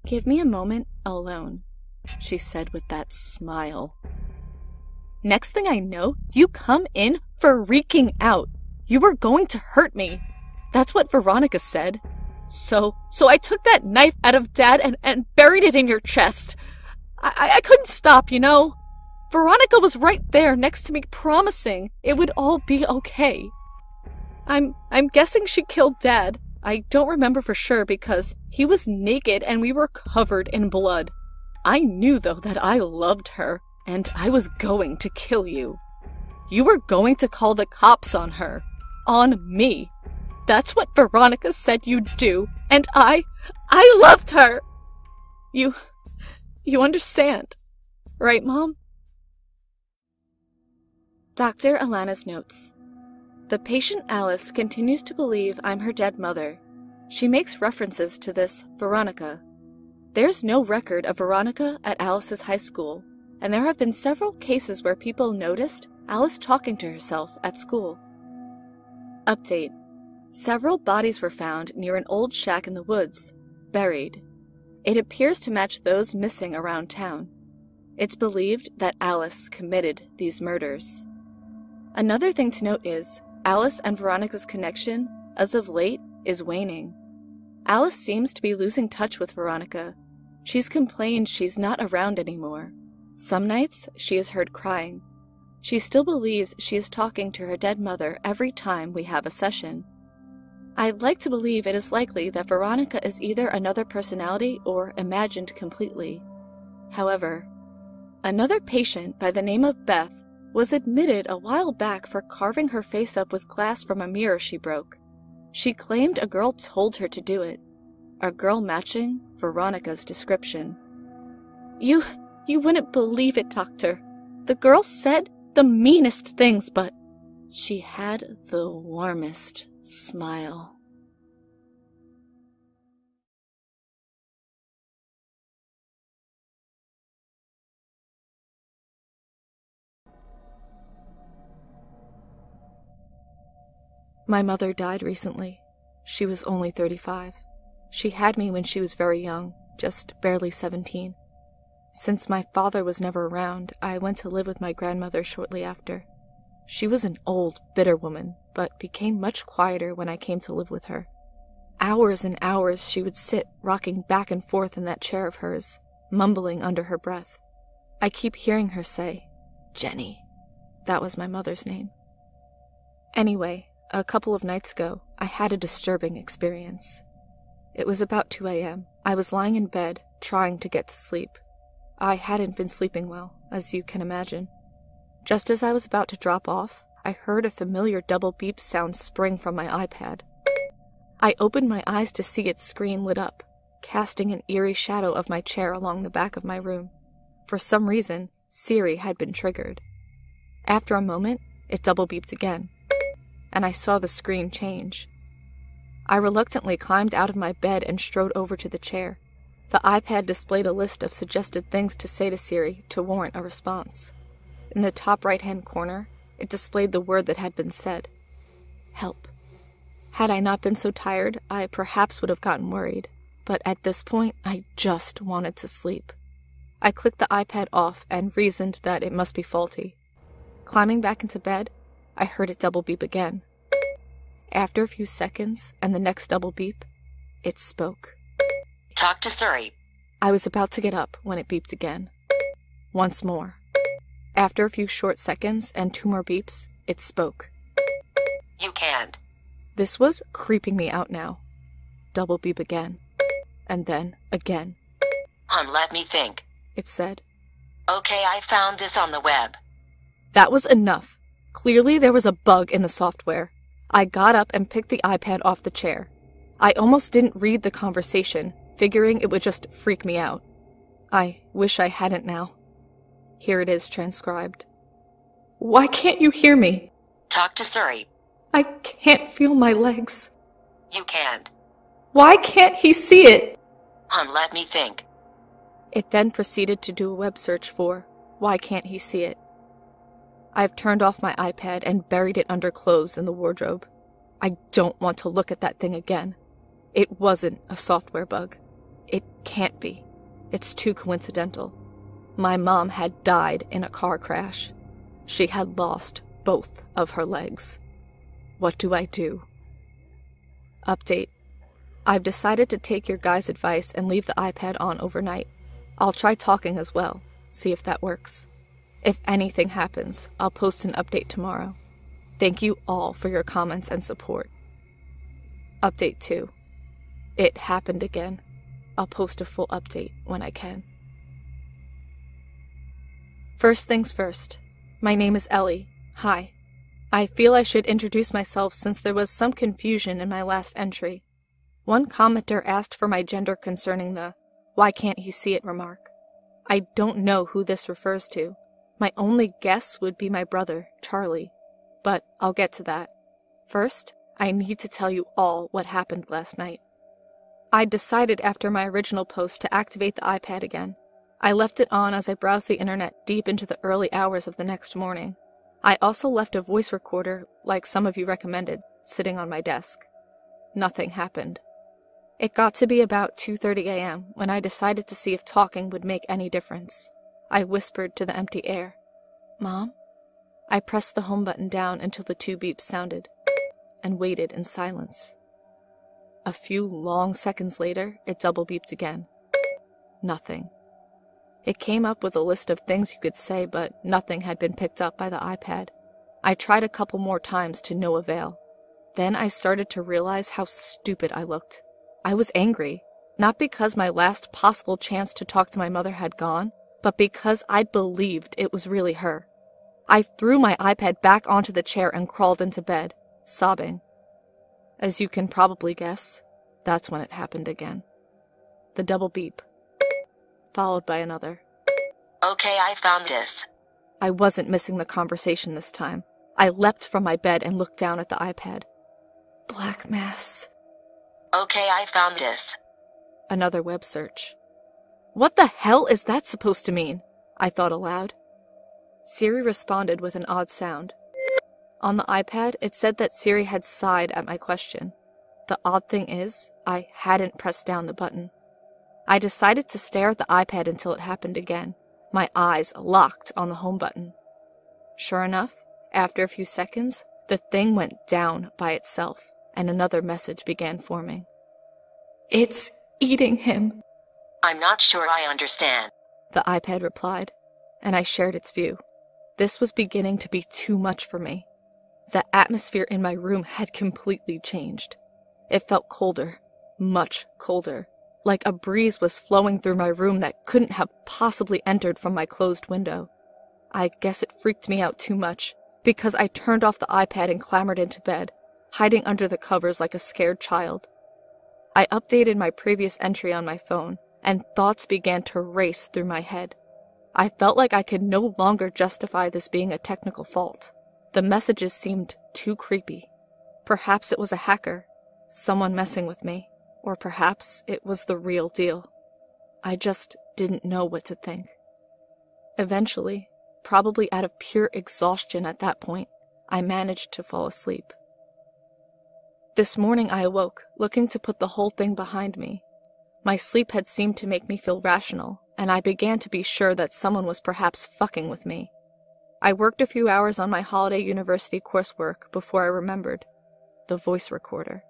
A: Give me a moment alone, she said with that smile. Next thing I know, you come in freaking out. You were going to hurt me. That's what Veronica said. So I took that knife out of Dad and buried it in your chest. I couldn't stop, you know. Veronica was right there next to me promising it would all be okay. I'm guessing she killed Dad. I don't remember for sure because he was naked and we were covered in blood. I knew, though, that I loved her, and I was going to kill you. You were going to call the cops on her. On me. That's what Veronica said you'd do, and I loved her! You understand, right, Mom? Dr. Alana's notes. The patient Alice continues to believe I'm her dead mother. She makes references to this Veronica. There's no record of Veronica at Alice's high school, and there have been several cases where people noticed Alice talking to herself at school. Update. Several bodies were found near an old shack in the woods, buried. It appears to match those missing around town. It's believed that Alice committed these murders. Another thing to note is, Alice and Veronica's connection, as of late, is waning. Alice seems to be losing touch with Veronica. She's complained she's not around anymore. Some nights, she is heard crying. She still believes she is talking to her dead mother every time we have a session. I'd like to believe it is likely that Veronica is either another personality or imagined completely. However, another patient by the name of Beth was admitted a while back for carving her face up with glass from a mirror she broke. She claimed a girl told her to do it, a girl matching Veronica's description. You wouldn't believe it, Doctor. The girl said the meanest things, but she had the warmest smile. My mother died recently. She was only 35. She had me when she was very young, just barely 17. Since my father was never around, I went to live with my grandmother shortly after. She was an old, bitter woman, but became much quieter when I came to live with her. Hours and hours she would sit rocking back and forth in that chair of hers, mumbling under her breath. I keep hearing her say, "Jenny." That was my mother's name. Anyway, a couple of nights ago, I had a disturbing experience. It was about 2 a.m. I was lying in bed, trying to get to sleep. I hadn't been sleeping well, as you can imagine. Just as I was about to drop off, I heard a familiar double beep sound spring from my iPad. I opened my eyes to see its screen lit up, casting an eerie shadow of my chair along the back of my room. For some reason, Siri had been triggered. After a moment, it double beeped again, and I saw the screen change. I reluctantly climbed out of my bed and strode over to the chair. The iPad displayed a list of suggested things to say to Siri to warrant a response. In the top right-hand corner, it displayed the word that had been said. Help. Had I not been so tired, I perhaps would have gotten worried, but at this point, I just wanted to sleep. I clicked the iPad off and reasoned that it must be faulty. Climbing back into bed, I heard it double beep again. After a few seconds and the next double beep, it spoke.
D: Talk to Siri.
A: I was about to get up when it beeped again. Once more. After a few short seconds and 2 more beeps, it spoke.
D: You can't.
A: This was creeping me out now. Double beep again. And then again.
D: Let me think.
A: It said.
D: Okay, I found this on the web.
A: That was enough. Clearly there was a bug in the software. I got up and picked the iPad off the chair. I almost didn't read the conversation, figuring it would just freak me out. I wish I hadn't now. Here it is transcribed. Why can't you hear me?
D: Talk to Siri.
A: I can't feel my legs.
D: You can't.
A: Why can't he see it?
D: Let me think.
A: It then proceeded to do a web search for, why can't he see it? I've turned off my iPad and buried it under clothes in the wardrobe. I don't want to look at that thing again. It wasn't a software bug. It can't be. It's too coincidental. My mom had died in a car crash. She had lost both of her legs. What do I do? Update. I've decided to take your guys' advice and leave the iPad on overnight. I'll try talking as well, see if that works. If anything happens, I'll post an update tomorrow. Thank you all for your comments and support. Update 2. It happened again. I'll post a full update when I can. First things first. My name is Ellie. Hi. I feel I should introduce myself since there was some confusion in my last entry. One commenter asked for my gender concerning the "why can't he see it" remark. I don't know who this refers to. My only guess would be my brother, Charlie, but I'll get to that. First, I need to tell you all what happened last night. I decided after my original post to activate the iPad again. I left it on as I browsed the internet deep into the early hours of the next morning. I also left a voice recorder, like some of you recommended, sitting on my desk. Nothing happened. It got to be about 2:30 a.m. when I decided to see if talking would make any difference. I whispered to the empty air, "Mom?" I pressed the home button down until the 2 beeps sounded, and waited in silence. A few long seconds later, it double beeped again. Nothing. It came up with a list of things you could say, but nothing had been picked up by the iPad. I tried a couple more times to no avail. Then I started to realize how stupid I looked. I was angry, not because my last possible chance to talk to my mother had gone, but because I believed it was really her. I threw my iPad back onto the chair and crawled into bed, sobbing. As you can probably guess, that's when it happened again. The double beep, followed by another.
D: Okay, I found this.
A: I wasn't missing the conversation this time. I leapt from my bed and looked down at the iPad. Black mass.
D: Okay, I found this.
A: Another web search. What the hell is that supposed to mean? I thought aloud. Siri responded with an odd sound. On the iPad, it said that Siri had sighed at my question. The odd thing is, I hadn't pressed down the button. I decided to stare at the iPad until it happened again, my eyes locked on the home button. Sure enough, after a few seconds, the thing went down by itself, and another message began forming. "It's eating him,"
D: I'm not sure I understand.
A: the iPad replied, and I shared its view. This was beginning to be too much for me. The atmosphere in my room had completely changed. It felt colder, much colder, like a breeze was flowing through my room that couldn't have possibly entered from my closed window. I guess it freaked me out too much, because I turned off the iPad and clambered into bed, hiding under the covers like a scared child. I updated my previous entry on my phone, and thoughts began to race through my head. I felt like I could no longer justify this being a technical fault. The messages seemed too creepy. Perhaps it was a hacker, someone messing with me, or perhaps it was the real deal. I just didn't know what to think. Eventually, probably out of pure exhaustion at that point, I managed to fall asleep. This morning I awoke, looking to put the whole thing behind me. My sleep had seemed to make me feel rational, and I began to be sure that someone was perhaps fucking with me. I worked a few hours on my holiday university coursework before I remembered. The voice recorder.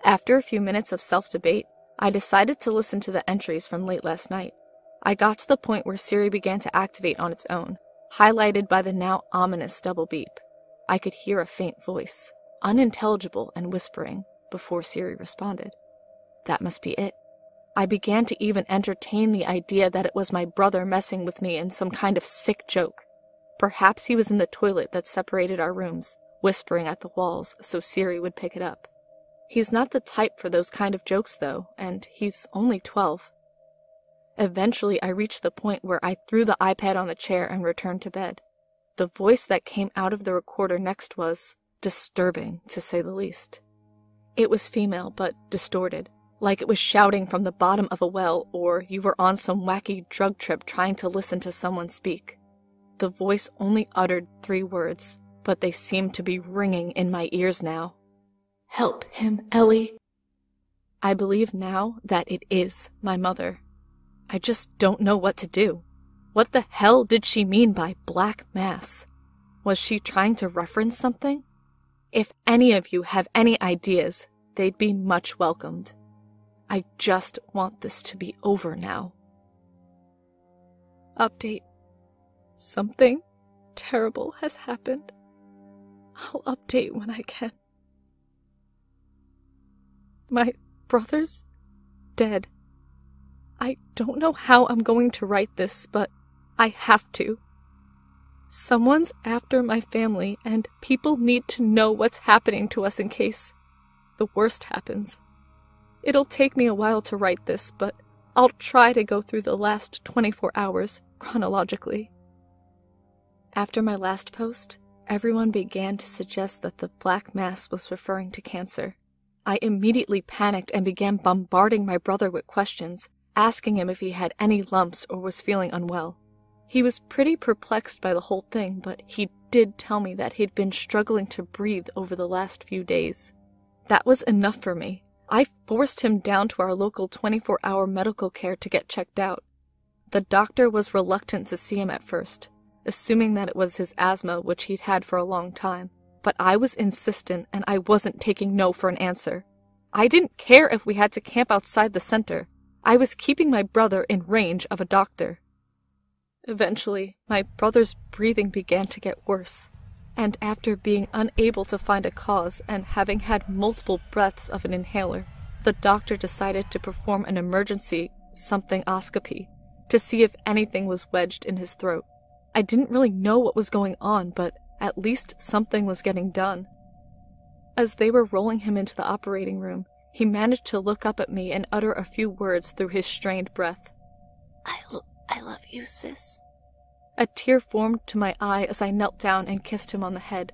A: After a few minutes of self-debate, I decided to listen to the entries from late last night. I got to the point where Siri began to activate on its own, highlighted by the now ominous double beep. I could hear a faint voice, unintelligible and whispering, before Siri responded. That must be it. I began to even entertain the idea that it was my brother messing with me in some kind of sick joke. Perhaps he was in the toilet that separated our rooms, whispering at the walls so Siri would pick it up. He's not the type for those kind of jokes, though, and he's only 12. Eventually, I reached the point where I threw the iPad on the chair and returned to bed. The voice that came out of the recorder next was disturbing, to say the least. It was female, but distorted, like it was shouting from the bottom of a well, or you were on some wacky drug trip trying to listen to someone speak. The voice only uttered 3 words, but they seemed to be ringing in my ears now. "Help him, Ellie." I believe now that it is my mother. I just don't know what to do. What the hell did she mean by black mass? Was she trying to reference something? If any of you have any ideas, they'd be much welcomed. I just want this to be over now. Update. Something terrible has happened. I'll update when I can. My brother's dead. I don't know how I'm going to write this, but I have to. Someone's after my family, and people need to know what's happening to us in case the worst happens. It'll take me a while to write this, but I'll try to go through the last 24 hours chronologically. After my last post, everyone began to suggest that the black mass was referring to cancer. I immediately panicked and began bombarding my brother with questions, asking him if he had any lumps or was feeling unwell. He was pretty perplexed by the whole thing, but he did tell me that he'd been struggling to breathe over the last few days. That was enough for me. I forced him down to our local 24-hour medical care to get checked out. The doctor was reluctant to see him at first, assuming that it was his asthma, which he'd had for a long time. But I was insistent, and I wasn't taking no for an answer. I didn't care if we had to camp outside the center. I was keeping my brother in range of a doctor. Eventually, my brother's breathing began to get worse, and after being unable to find a cause and having had multiple breaths of an inhaler, the doctor decided to perform an emergency something-oscopy to see if anything was wedged in his throat. I didn't really know what was going on, but at least something was getting done. As they were rolling him into the operating room, he managed to look up at me and utter a few words through his strained breath.
C: I love you, sis.
A: A tear formed to my eye as I knelt down and kissed him on the head.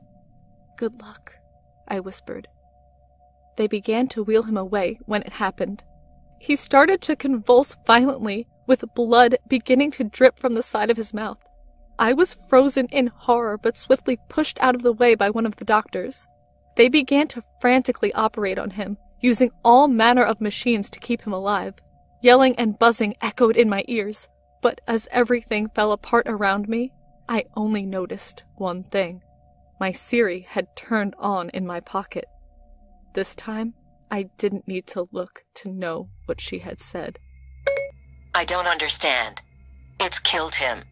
C: Good luck,
A: I whispered. They began to wheel him away when it happened. He started to convulse violently, with blood beginning to drip from the side of his mouth. I was frozen in horror, but swiftly pushed out of the way by one of the doctors. They began to frantically operate on him, using all manner of machines to keep him alive. Yelling and buzzing echoed in my ears, but as everything fell apart around me, I only noticed one thing. My Siri had turned on in my pocket. This time, I didn't need to look to know what she had said.
D: I don't understand. It's killed him.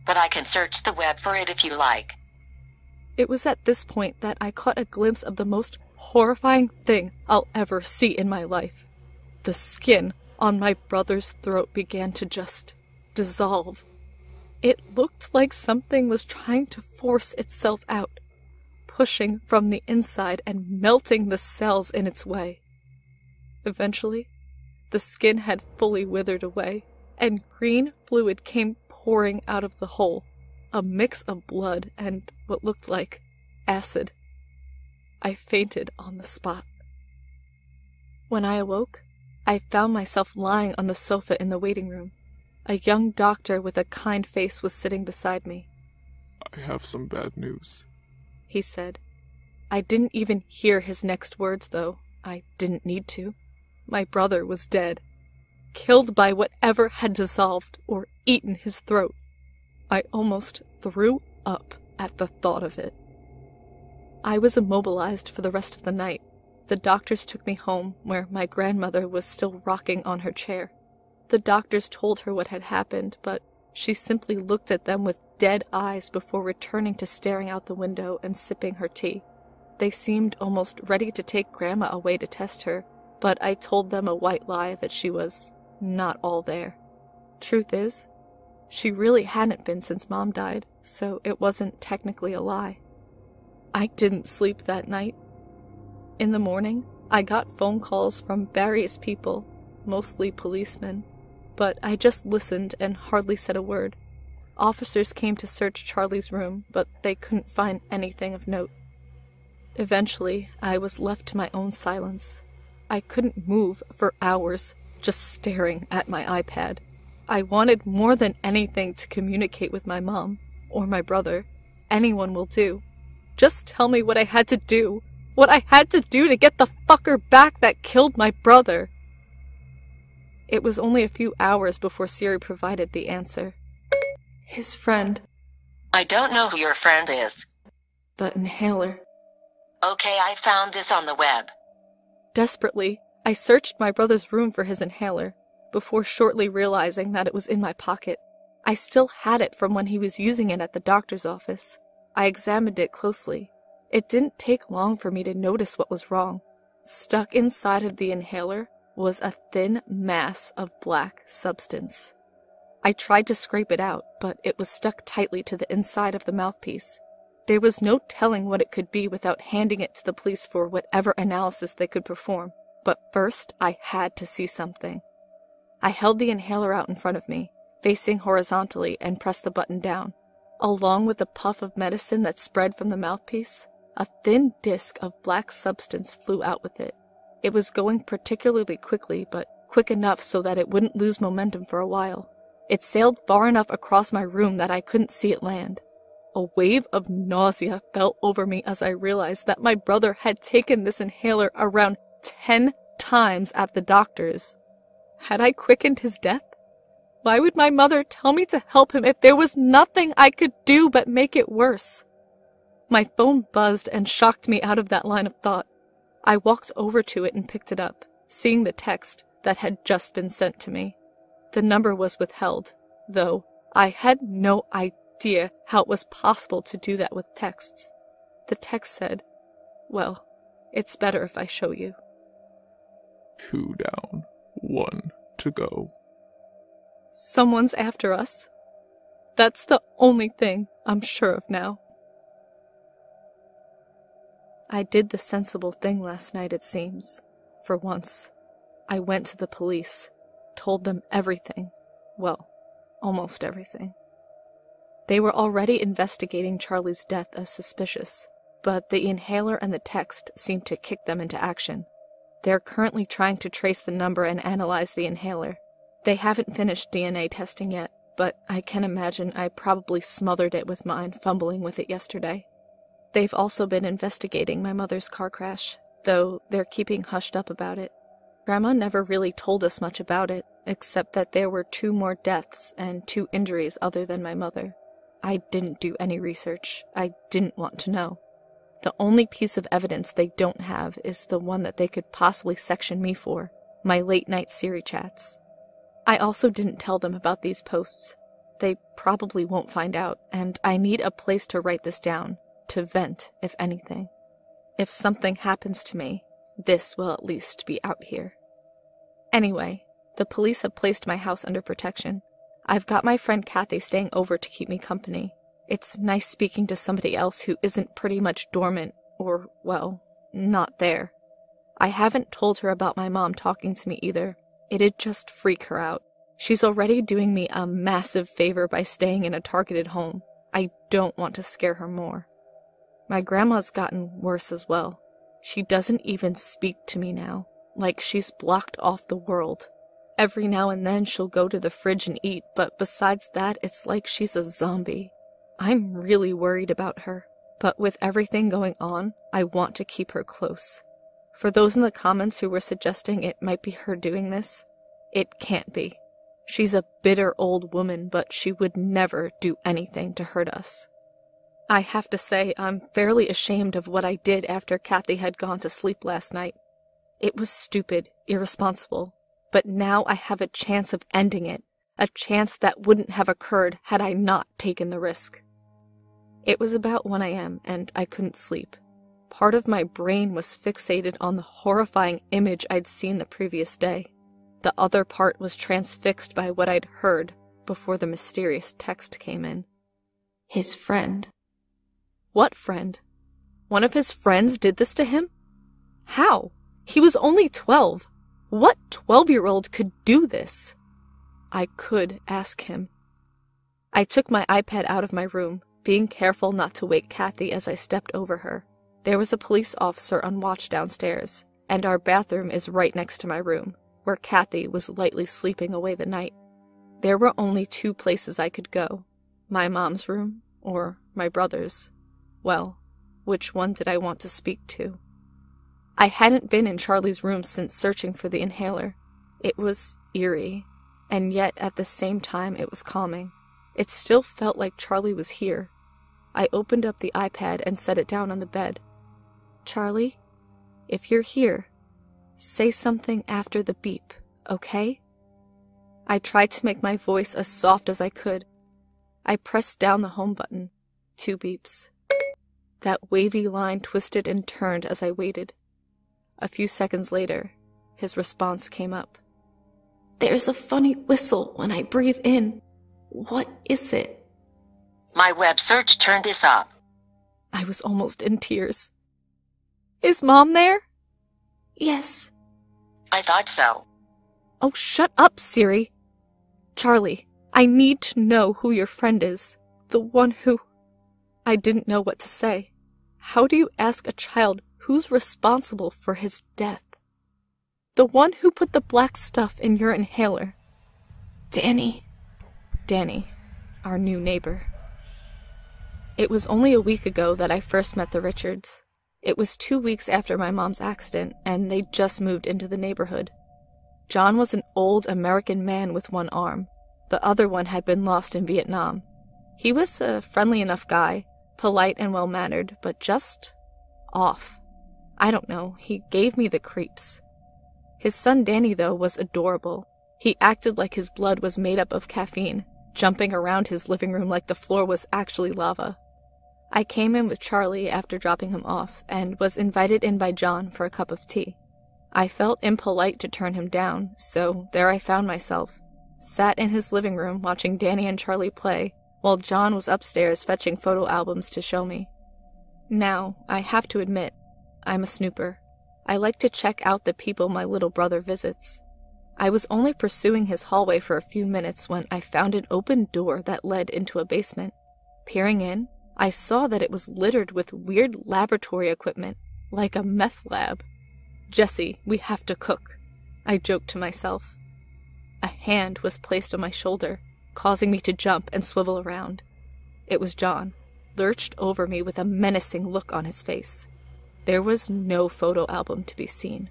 D: But I can search the web for it if you like.
A: It was at this point that I caught a glimpse of the most horrifying thing I'll ever see in my life. The skin on my brother's throat began to just dissolve. It looked like something was trying to force itself out, pushing from the inside and melting the cells in its way. Eventually, the skin had fully withered away, and green fluid came pouring out of the hole, a mix of blood and what looked like acid. I fainted on the spot. When I awoke, I found myself lying on the sofa in the waiting room. A young doctor with a kind face was sitting beside me.
B: I have some bad news,
A: he said. I didn't even hear his next words, though. I didn't need to. My brother was dead, killed by whatever had dissolved or eaten his throat. I almost threw up at the thought of it. I was immobilized for the rest of the night. The doctors took me home, where my grandmother was still rocking on her chair. The doctors told her what had happened, but she simply looked at them with dead eyes before returning to staring out the window and sipping her tea. They seemed almost ready to take Grandma away to test her, but I told them a white lie that she was not all there. Truth is, she really hadn't been since Mom died, so it wasn't technically a lie. I didn't sleep that night. In the morning, I got phone calls from various people, mostly policemen, but I just listened and hardly said a word. Officers came to search Charlie's room, but they couldn't find anything of note. Eventually, I was left to my own silence. I couldn't move for hours, just staring at my iPad. I wanted more than anything to communicate with my mom, or my brother. Anyone will do. Just tell me what I had to do. What I had to do to get the fucker back that killed my brother. It was only a few hours before Siri provided the answer. His friend.
D: I don't know who your friend is.
A: The inhaler.
D: Okay, I found this on the web.
A: Desperately, I searched my brother's room for his inhaler, before shortly realizing that it was in my pocket. I still had it from when he was using it at the doctor's office. I examined it closely. It didn't take long for me to notice what was wrong. Stuck inside of the inhaler was a thin mass of black substance. I tried to scrape it out, but it was stuck tightly to the inside of the mouthpiece. There was no telling what it could be without handing it to the police for whatever analysis they could perform. But first, I had to see something. I held the inhaler out in front of me, facing horizontally, and pressed the button down. Along with a puff of medicine that spread from the mouthpiece, a thin disc of black substance flew out with it. It was going particularly quickly, but quick enough so that it wouldn't lose momentum for a while. It sailed far enough across my room that I couldn't see it land. A wave of nausea fell over me as I realized that my brother had taken this inhaler around 10 times at the doctor's. Had I quickened his death? Why would my mother tell me to help him if there was nothing I could do but make it worse? My phone buzzed and shocked me out of that line of thought. I walked over to it and picked it up, seeing the text that had just been sent to me. The number was withheld, though I had no idea how it was possible to do that with texts. The text said, "Well, it's better if I show you."
B: 2 down, 1 to go.
A: Someone's after us. That's the only thing I'm sure of now. I did the sensible thing last night, it seems. For once. I went to the police, told them everything. Well, almost everything. They were already investigating Charlie's death as suspicious, but the inhaler and the text seemed to kick them into action. They're currently trying to trace the number and analyze the inhaler. They haven't finished DNA testing yet, but I can imagine I probably smothered it with mine fumbling with it yesterday. They've also been investigating my mother's car crash, though they're keeping hushed up about it. Grandma never really told us much about it, except that there were 2 more deaths and 2 injuries other than my mother. I didn't do any research. I didn't want to know. The only piece of evidence they don't have is the one that they could possibly section me for, my late-night Siri chats. I also didn't tell them about these posts. They probably won't find out, and I need a place to write this down, to vent, if anything. If something happens to me, this will at least be out here. Anyway, the police have placed my house under protection. I've got my friend Kathy staying over to keep me company. It's nice speaking to somebody else who isn't pretty much dormant, or, well, not there. I haven't told her about my mom talking to me either. It'd just freak her out. She's already doing me a massive favor by staying in a targeted home. I don't want to scare her more. My grandma's gotten worse as well. She doesn't even speak to me now, like she's blocked off the world. Every now and then she'll go to the fridge and eat, but besides that, it's like she's a zombie. I'm really worried about her, but with everything going on, I want to keep her close. For those in the comments who were suggesting it might be her doing this, it can't be. She's a bitter old woman, but she would never do anything to hurt us. I have to say, I'm fairly ashamed of what I did after Kathy had gone to sleep last night. It was stupid, irresponsible, but now I have a chance of ending it, a chance that wouldn't have occurred had I not taken the risk. It was about 1 a.m. and I couldn't sleep. Part of my brain was fixated on the horrifying image I'd seen the previous day. The other part was transfixed by what I'd heard before the mysterious text came in. His friend. What friend? One of his friends did this to him? How? He was only 12. What 12-year-old could do this? I could ask him. I took my iPad out of my room, being careful not to wake Kathy as I stepped over her. There was a police officer on watch downstairs, and our bathroom is right next to my room, where Kathy was lightly sleeping away the night. There were only 2 places I could go, my mom's room or my brother's. Well, which one did I want to speak to? I hadn't been in Charlie's room since searching for the inhaler. It was eerie, and yet at the same time it was calming. It still felt like Charlie was here. I opened up the iPad and set it down on the bed. Charlie, if you're here, say something after the beep, okay? I tried to make my voice as soft as I could. I pressed down the home button. 2 beeps. That wavy line twisted and turned as I waited. A few seconds later, his response came up. There's a funny whistle when I breathe in, What is it?
D: My web search turned this up.
A: I was almost in tears. Is Mom there? Yes.
D: I thought so.
A: Oh, shut up, Siri. Charlie, I need to know who your friend is. The one who... I didn't know what to say. How do you ask a child who's responsible for his death? The one who put the black stuff in your inhaler. Danny. Danny, our new neighbor. It was only a week ago that I first met the Richards. It was 2 weeks after my mom's accident, and they'd just moved into the neighborhood. John was an old American man with one arm. The other one had been lost in Vietnam. He was a friendly enough guy, polite and well-mannered, but just off. I don't know, he gave me the creeps. His son Danny, though, was adorable. He acted like his blood was made up of caffeine, jumping around his living room like the floor was actually lava. I came in with Charlie after dropping him off, and was invited in by John for a cup of tea. I felt impolite to turn him down, so there I found myself, sat in his living room watching Danny and Charlie play, while John was upstairs fetching photo albums to show me. Now, I have to admit, I'm a snooper. I like to check out the people my little brother visits. I was only pursuing his hallway for a few minutes when I found an open door that led into a basement. Peering in, I saw that it was littered with weird laboratory equipment, like a meth lab. "Jesse, we have to cook," I joked to myself. A hand was placed on my shoulder, causing me to jump and swivel around. It was John, lurched over me with a menacing look on his face. There was no photo album to be seen.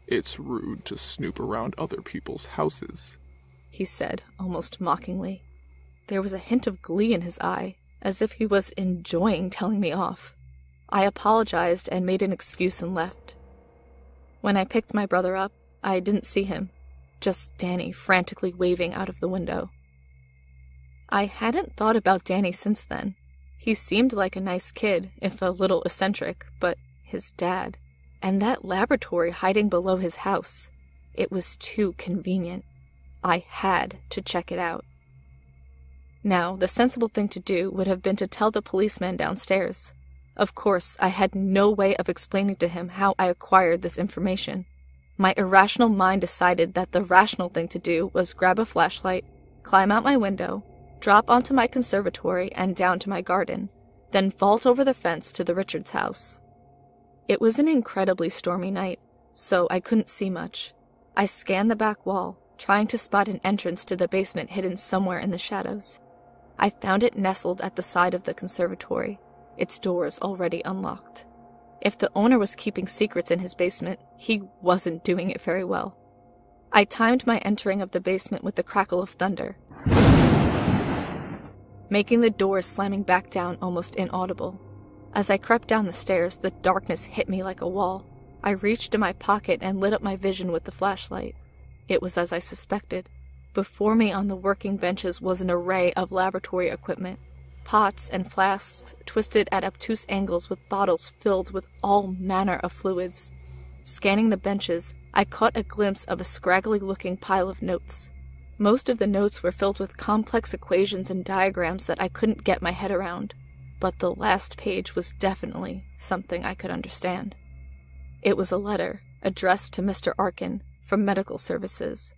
B: "It's rude to snoop around other people's houses,"
A: he said, almost mockingly. There was a hint of glee in his eye, as if he was enjoying telling me off. I apologized and made an excuse and left. When I picked my brother up, I didn't see him, just Danny frantically waving out of the window. I hadn't thought about Danny since then. He seemed like a nice kid, if a little eccentric, but his dad, and that laboratory hiding below his house, it was too convenient. I had to check it out. Now, the sensible thing to do would have been to tell the policeman downstairs. Of course, I had no way of explaining to him how I acquired this information. My irrational mind decided that the rational thing to do was grab a flashlight, climb out my window, drop onto my conservatory and down to my garden, then vault over the fence to the Richards' house. It was an incredibly stormy night, so I couldn't see much. I scanned the back wall, trying to spot an entrance to the basement hidden somewhere in the shadows. I found it nestled at the side of the conservatory, its doors already unlocked. If the owner was keeping secrets in his basement, he wasn't doing it very well. I timed my entering of the basement with the crackle of thunder, making the doors slamming back down almost inaudible. As I crept down the stairs, the darkness hit me like a wall. I reached in my pocket and lit up my vision with the flashlight. It was as I suspected. Before me on the working benches was an array of laboratory equipment, pots and flasks twisted at obtuse angles with bottles filled with all manner of fluids. Scanning the benches, I caught a glimpse of a scraggly-looking pile of notes. Most of the notes were filled with complex equations and diagrams that I couldn't get my head around, but the last page was definitely something I could understand. It was a letter addressed to Mr. Arkin from Medical Services.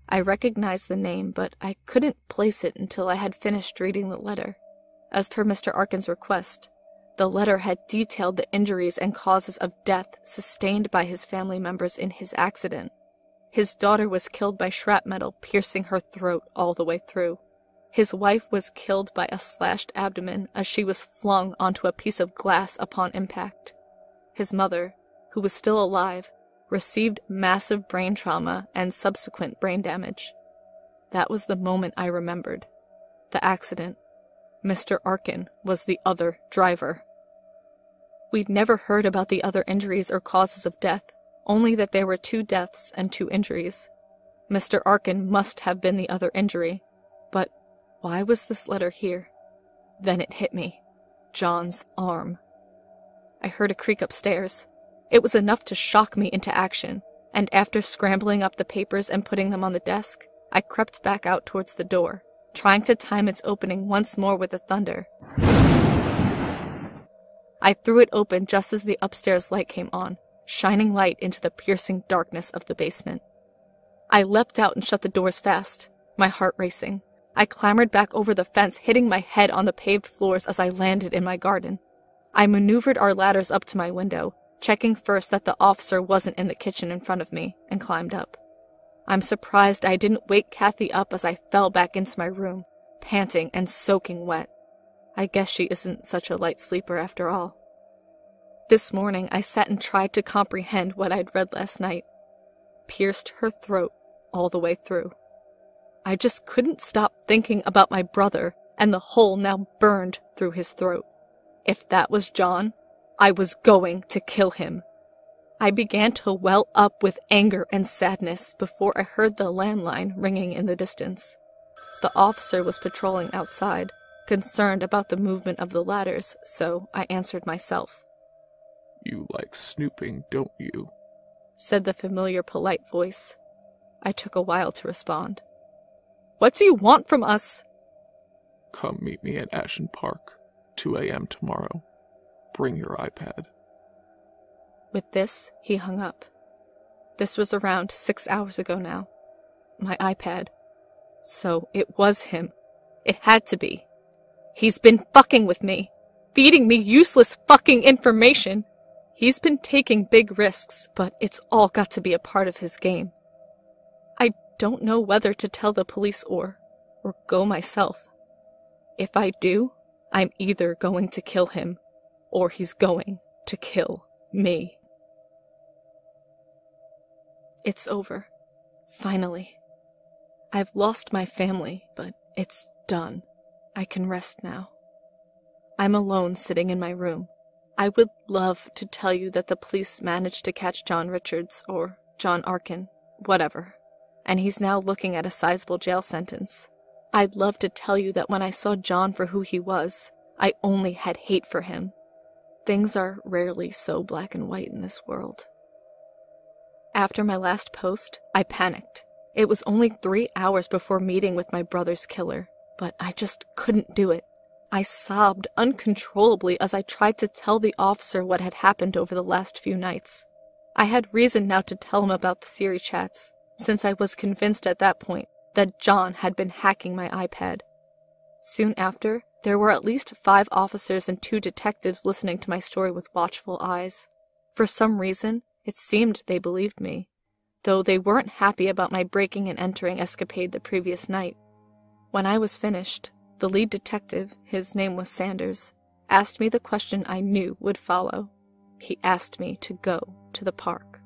A: I recognized the name, but I couldn't place it until I had finished reading the letter. As per Mr. Arkin's request, the letter had detailed the injuries and causes of death sustained by his family members in his accident. His daughter was killed by shrapnel piercing her throat all the way through. His wife was killed by a slashed abdomen as she was flung onto a piece of glass upon impact. His mother, who was still alive, received massive brain trauma and subsequent brain damage. That was the moment I remembered. The accident. Mr. Arkin was the other driver. We'd never heard about the other injuries or causes of death, only that there were 2 deaths and 2 injuries. Mr. Arkin must have been the other injury, but why was this letter here? Then it hit me. John's arm. I heard a creak upstairs. It was enough to shock me into action, and after scrambling up the papers and putting them on the desk, I crept back out towards the door. trying to time its opening once more with the thunder. I threw it open just as the upstairs light came on, shining light into the piercing darkness of the basement. I leapt out and shut the doors fast, my heart racing. I clambered back over the fence, hitting my head on the paved floors as I landed in my garden. I maneuvered our ladders up to my window, checking first that the officer wasn't in the kitchen in front of me, and climbed up. I'm surprised I didn't wake Kathy up as I fell back into my room, panting and soaking wet. I guess she isn't such a light sleeper after all. This morning I sat and tried to comprehend what I'd read last night. Pierced her throat all the way through. I just couldn't stop thinking about my brother and the hole now burned through his throat. If that was John, I was going to kill him. I began to well up with anger and sadness before I heard the landline ringing in the distance. The officer was patrolling outside, concerned about the movement of the ladders, so I answered myself.
B: "You like snooping, don't you?"
A: said the familiar polite voice. I took a while to respond. "What do you want from us?"
B: "Come meet me at Ashen Park, 2 a.m. tomorrow. Bring your iPad."
A: With this, he hung up. This was around 6 hours ago now. My iPad. So it was him. It had to be. He's been fucking with me, feeding me useless fucking information. He's been taking big risks, but it's all got to be a part of his game. I don't know whether to tell the police or go myself. If I do, I'm either going to kill him, or he's going to kill me. It's over. Finally. I've lost my family, but it's done. I can rest now. I'm alone sitting in my room. I would love to tell you that the police managed to catch John Richards, or John Arkin, whatever, and he's now looking at a sizable jail sentence. I'd love to tell you that when I saw John for who he was, I only had hate for him. Things are rarely so black and white in this world. After my last post, I panicked. It was only 3 hours before meeting with my brother's killer, but I just couldn't do it. I sobbed uncontrollably as I tried to tell the officer what had happened over the last few nights. I had reason now to tell him about the Siri chats, since I was convinced at that point that John had been hacking my iPad. Soon after, there were at least 5 officers and 2 detectives listening to my story with watchful eyes. For some reason, it seemed they believed me, though they weren't happy about my breaking and entering escapade the previous night. When I was finished, the lead detective, his name was Sanders, asked me the question I knew would follow. He asked me to go to the park.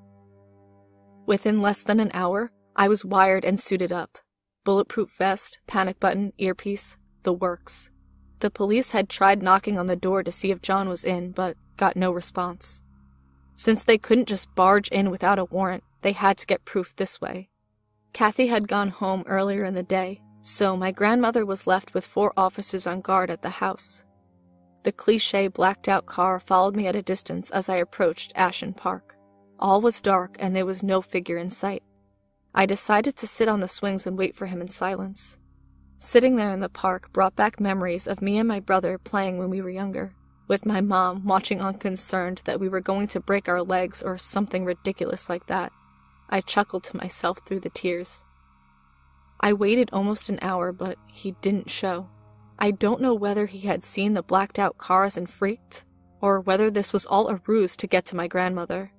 A: Within less than an hour, I was wired and suited up. Bulletproof vest, panic button, earpiece, the works. The police had tried knocking on the door to see if John was in, but got no response. Since they couldn't just barge in without a warrant, they had to get proof this way. Kathy had gone home earlier in the day, so my grandmother was left with 4 officers on guard at the house. The cliché blacked-out car followed me at a distance as I approached Ashen Park. All was dark and there was no figure in sight. I decided to sit on the swings and wait for him in silence. Sitting there in the park brought back memories of me and my brother playing when we were younger, with my mom watching unconcerned that we were going to break our legs or something ridiculous like that. I chuckled to myself through the tears. I waited almost an hour, but he didn't show. I don't know whether he had seen the blacked-out cars and freaked, or whether this was all a ruse to get to my grandmother.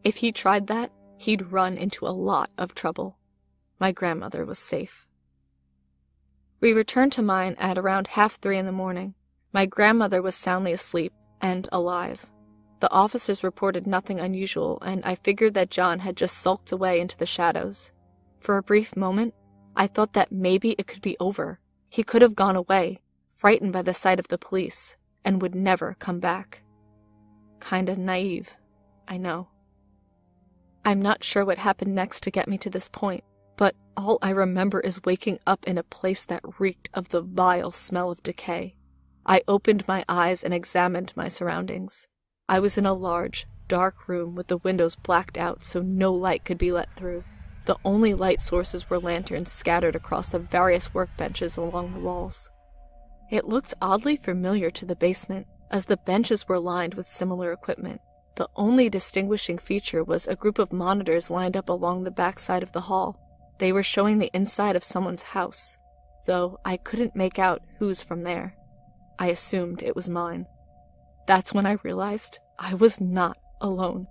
A: If he tried that, he'd run into a lot of trouble. My grandmother was safe. We returned to mine at around 2:30 in the morning. My grandmother was soundly asleep and alive. The officers reported nothing unusual, and I figured that John had just sulked away into the shadows. For a brief moment, I thought that maybe it could be over. He could have gone away, frightened by the sight of the police, and would never come back. Kinda naive, I know. I'm not sure what happened next to get me to this point, but all I remember is waking up in a place that reeked of the vile smell of decay. I opened my eyes and examined my surroundings. I was in a large, dark room with the windows blacked out so no light could be let through. The only light sources were lanterns scattered across the various workbenches along the walls. It looked oddly familiar to the basement, as the benches were lined with similar equipment. The only distinguishing feature was a group of monitors lined up along the backside of the hall. They were showing the inside of someone's house, though I couldn't make out whose from there. I assumed it was mine. That's when I realized I was not alone.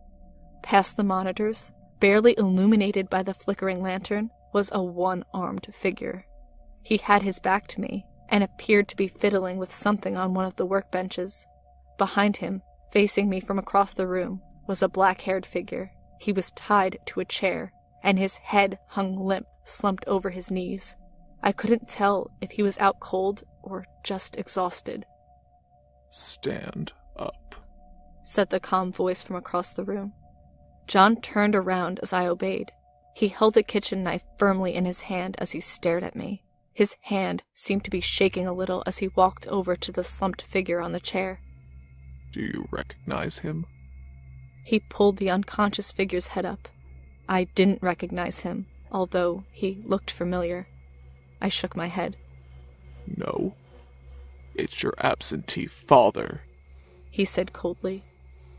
A: Past the monitors, barely illuminated by the flickering lantern, was a one-armed figure. He had his back to me, and appeared to be fiddling with something on one of the workbenches. Behind him, facing me from across the room, was a black-haired figure. He was tied to a chair, and his head hung limp, slumped over his knees. I couldn't tell if he was out cold or just exhausted.
B: "Stand up,"
A: said the calm voice from across the room. John turned around as I obeyed. He held a kitchen knife firmly in his hand as he stared at me. His hand seemed to be shaking a little as he walked over to the slumped figure on the chair.
B: "Do you recognize him?"
A: He pulled the unconscious figure's head up. I didn't recognize him, although he looked familiar. I shook my head.
B: "No. It's your absentee father,"
A: he said coldly.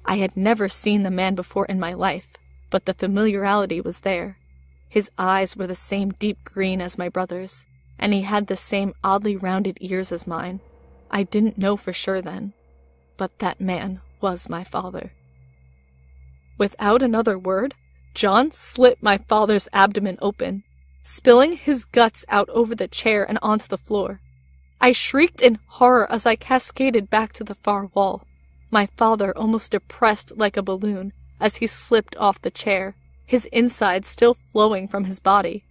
A: I had never seen the man before in my life, but the familiarity was there. His eyes were the same deep green as my brother's, and he had the same oddly rounded ears as mine. I didn't know for sure then, but that man was my father. Without another word, John slit my father's abdomen open, spilling his guts out over the chair and onto the floor. I shrieked in horror as I cascaded back to the far wall, my father almost depressed like a balloon as he slipped off the chair, his insides still flowing from his body.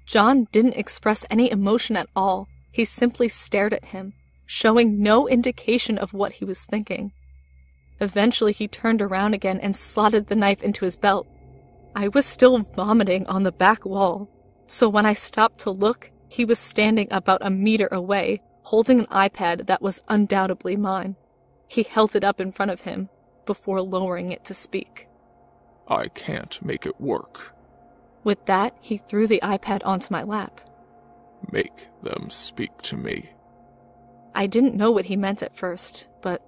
A: John didn't express any emotion at all. He simply stared at him, showing no indication of what he was thinking. Eventually he turned around again and slotted the knife into his belt. I was still vomiting on the back wall, so when I stopped to look, he was standing about a meter away, holding an iPad that was undoubtedly mine. He held it up in front of him, before lowering it to speak.
B: "I can't make it work."
A: With that, he threw the iPad onto my lap.
B: "Make them speak to me."
A: I didn't know what he meant at first, but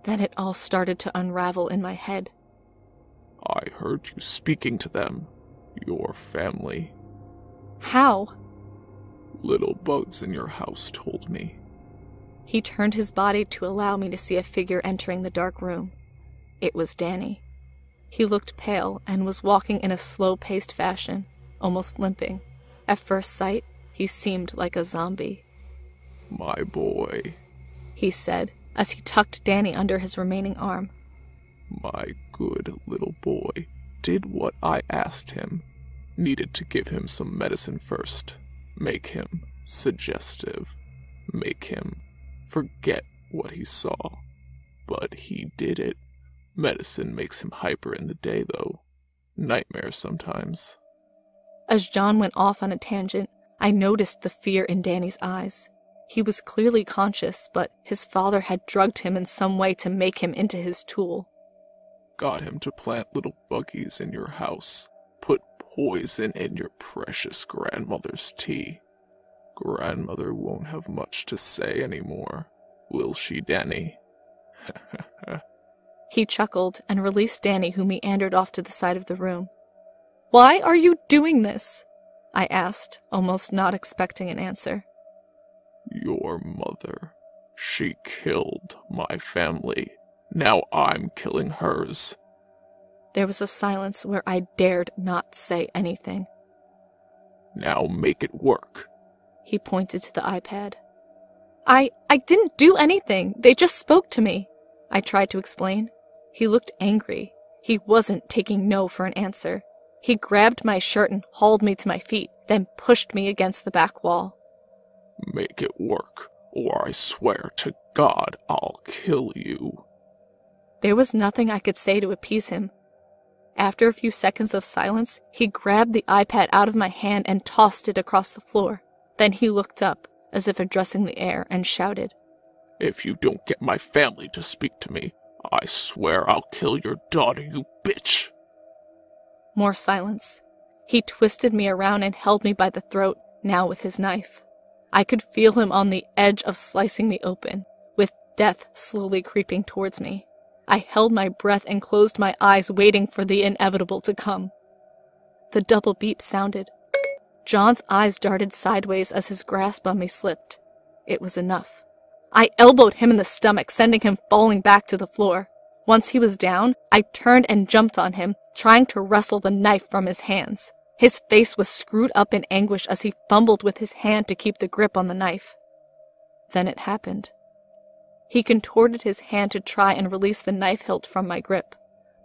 A: then it all started to unravel in my head.
B: "I heard you speaking to them. Your family.
A: How?
B: Little bugs in your house told me."
A: He turned his body to allow me to see a figure entering the dark room. It was Danny. He looked pale and was walking in a slow-paced fashion, almost limping. At first sight, he seemed like a zombie.
B: "My boy,"
A: he said, as he tucked Danny under his remaining arm.
B: "My good little boy did what I asked him. Needed to give him some medicine first. Make him suggestive. Make him forget what he saw. But he did it. Medicine makes him hyper in the day, though. Nightmares sometimes."
A: As John went off on a tangent, I noticed the fear in Danny's eyes. He was clearly conscious, but his father had drugged him in some way to make him into his tool.
B: "Got him to plant little buggies in your house. Put poison in your precious grandmother's tea. Grandmother won't have much to say anymore, will she, Danny?"
A: He chuckled and released Danny, who meandered off to the side of the room. "Why are you doing this?" I asked, almost not expecting an answer.
B: "Your mother. She killed my family. Now I'm killing hers."
A: There was a silence where I dared not say anything.
B: "Now make it work."
A: He pointed to the iPad. I didn't do anything. They just spoke to me," I tried to explain. He looked angry. He wasn't taking no for an answer. He grabbed my shirt and hauled me to my feet, then pushed me against the back wall.
B: "Make it work, or I swear to God I'll kill you."
A: There was nothing I could say to appease him. After a few seconds of silence, he grabbed the iPad out of my hand and tossed it across the floor. Then he looked up, as if addressing the air, and shouted,
B: "If you don't get my family to speak to me, I swear I'll kill your daughter, you bitch."
A: More silence. He twisted me around and held me by the throat, now with his knife. I could feel him on the edge of slicing me open, with death slowly creeping towards me. I held my breath and closed my eyes, waiting for the inevitable to come. The double beep sounded. John's eyes darted sideways as his grasp on me slipped. It was enough. I elbowed him in the stomach, sending him falling back to the floor. Once he was down, I turned and jumped on him, trying to wrestle the knife from his hands. His face was screwed up in anguish as he fumbled with his hand to keep the grip on the knife. Then it happened. He contorted his hand to try and release the knife hilt from my grip,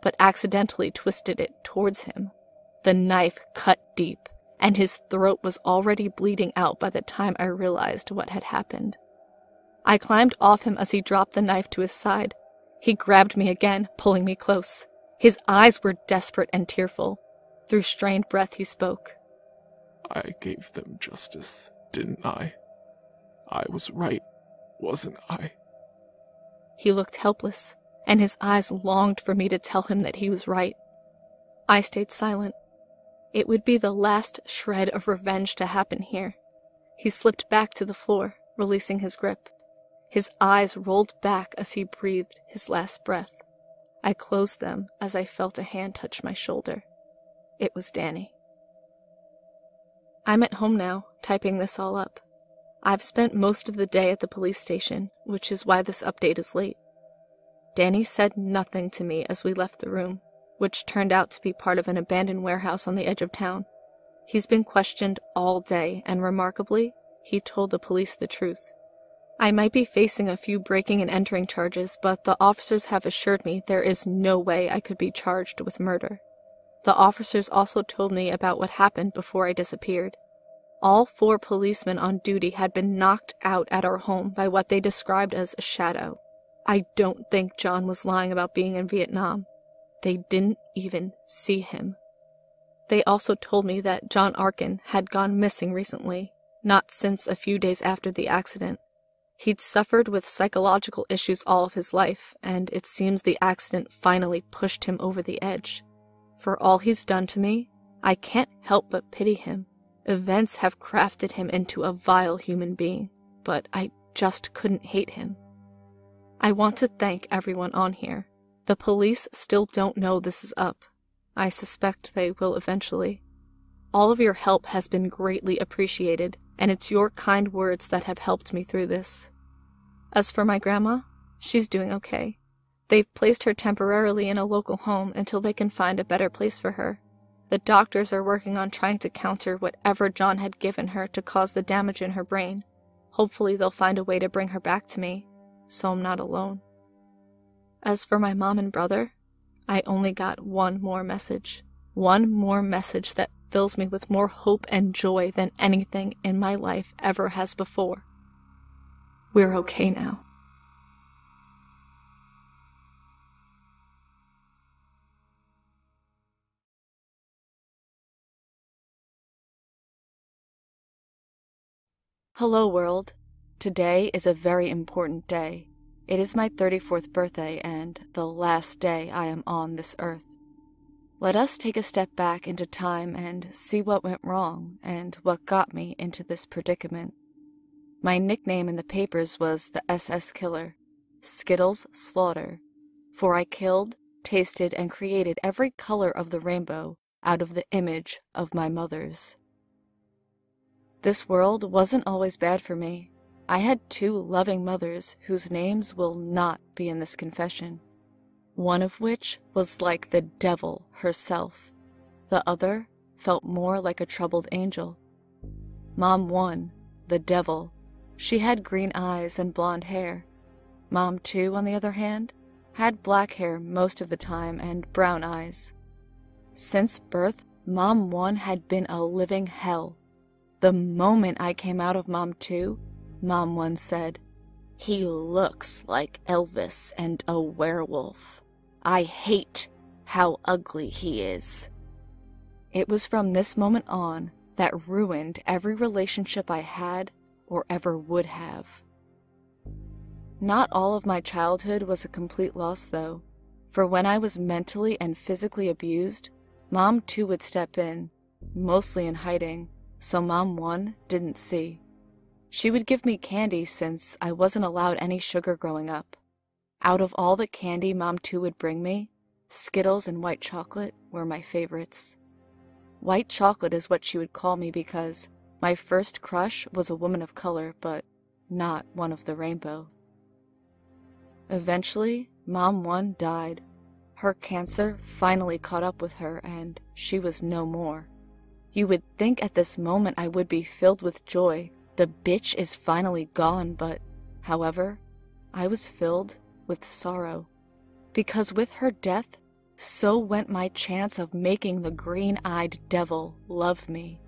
A: but accidentally twisted it towards him. The knife cut deep, and his throat was already bleeding out by the time I realized what had happened. I climbed off him as he dropped the knife to his side. He grabbed me again, pulling me close. His eyes were desperate and tearful. Through strained breath he spoke.
B: I gave them justice, didn't I? I was right, wasn't I?
A: He looked helpless, and his eyes longed for me to tell him that he was right. I stayed silent. It would be the last shred of revenge to happen here. He slipped back to the floor, releasing his grip. His eyes rolled back as he breathed his last breath. I closed them as I felt a hand touch my shoulder. It was Danny. I'm at home now, typing this all up. I've spent most of the day at the police station, which is why this update is late. Danny said nothing to me as we left the room, which turned out to be part of an abandoned warehouse on the edge of town. He's been questioned all day, and remarkably, he told the police the truth. I might be facing a few breaking and entering charges, but the officers have assured me there is no way I could be charged with murder. The officers also told me about what happened before I disappeared. All 4 policemen on duty had been knocked out at our home by what they described as a shadow. I don't think John was lying about being in Vietnam. They didn't even see him. They also told me that John Arkin had gone missing recently, not since a few days after the accident. He'd suffered with psychological issues all of his life, and it seems the accident finally pushed him over the edge. For all he's done to me, I can't help but pity him. Events have crafted him into a vile human being, but I just couldn't hate him. I want to thank everyone on here. The police still don't know this is up. I suspect they will eventually. All of your help has been greatly appreciated, and it's your kind words that have helped me through this. As for my grandma, she's doing okay. They've placed her temporarily in a local home until they can find a better place for her. The doctors are working on trying to counter whatever John had given her to cause the damage in her brain. Hopefully they'll find a way to bring her back to me, so I'm not alone. As for my mom and brother, I only got one more message. One more message that fills me with more hope and joy than anything in my life ever has before. We're okay now. Hello, world. Today is a very important day. It is my 34th birthday and the last day I am on this earth. Let us take a step back into time and see what went wrong and what got me into this predicament. My nickname in the papers was the SS Killer, Skittles Slaughter, for I killed, tasted, and created every color of the rainbow out of the image of my mothers. This world wasn't always bad for me. I had 2 loving mothers whose names will not be in this confession. One of which was like the devil herself. The other felt more like a troubled angel. Mom 1, the devil, she had green eyes and blonde hair. Mom 2, on the other hand, had black hair most of the time and brown eyes. Since birth, Mom 1 had been a living hell. The moment I came out of Mom 2, Mom 1 said, "He looks like Elvis and a werewolf. I hate how ugly he is." It was from this moment on that ruined every relationship I had or ever would have. Not all of my childhood was a complete loss, though, for when I was mentally and physically abused, Mom 2 would step in. mostly in hiding, so Mom 1 didn't see. She would give me candy since I wasn't allowed any sugar growing up. Out of all the candy Mom 2 would bring me, Skittles and white chocolate were my favorites. White chocolate is what she would call me because my first crush was a woman of color, but not one of the rainbow. Eventually, Mom 1 died. Her cancer finally caught up with her, and she was no more. You would think at this moment I would be filled with joy. The bitch is finally gone, but, however, I was filled with sorrow. Because with her death, so went my chance of making the green-eyed devil love me.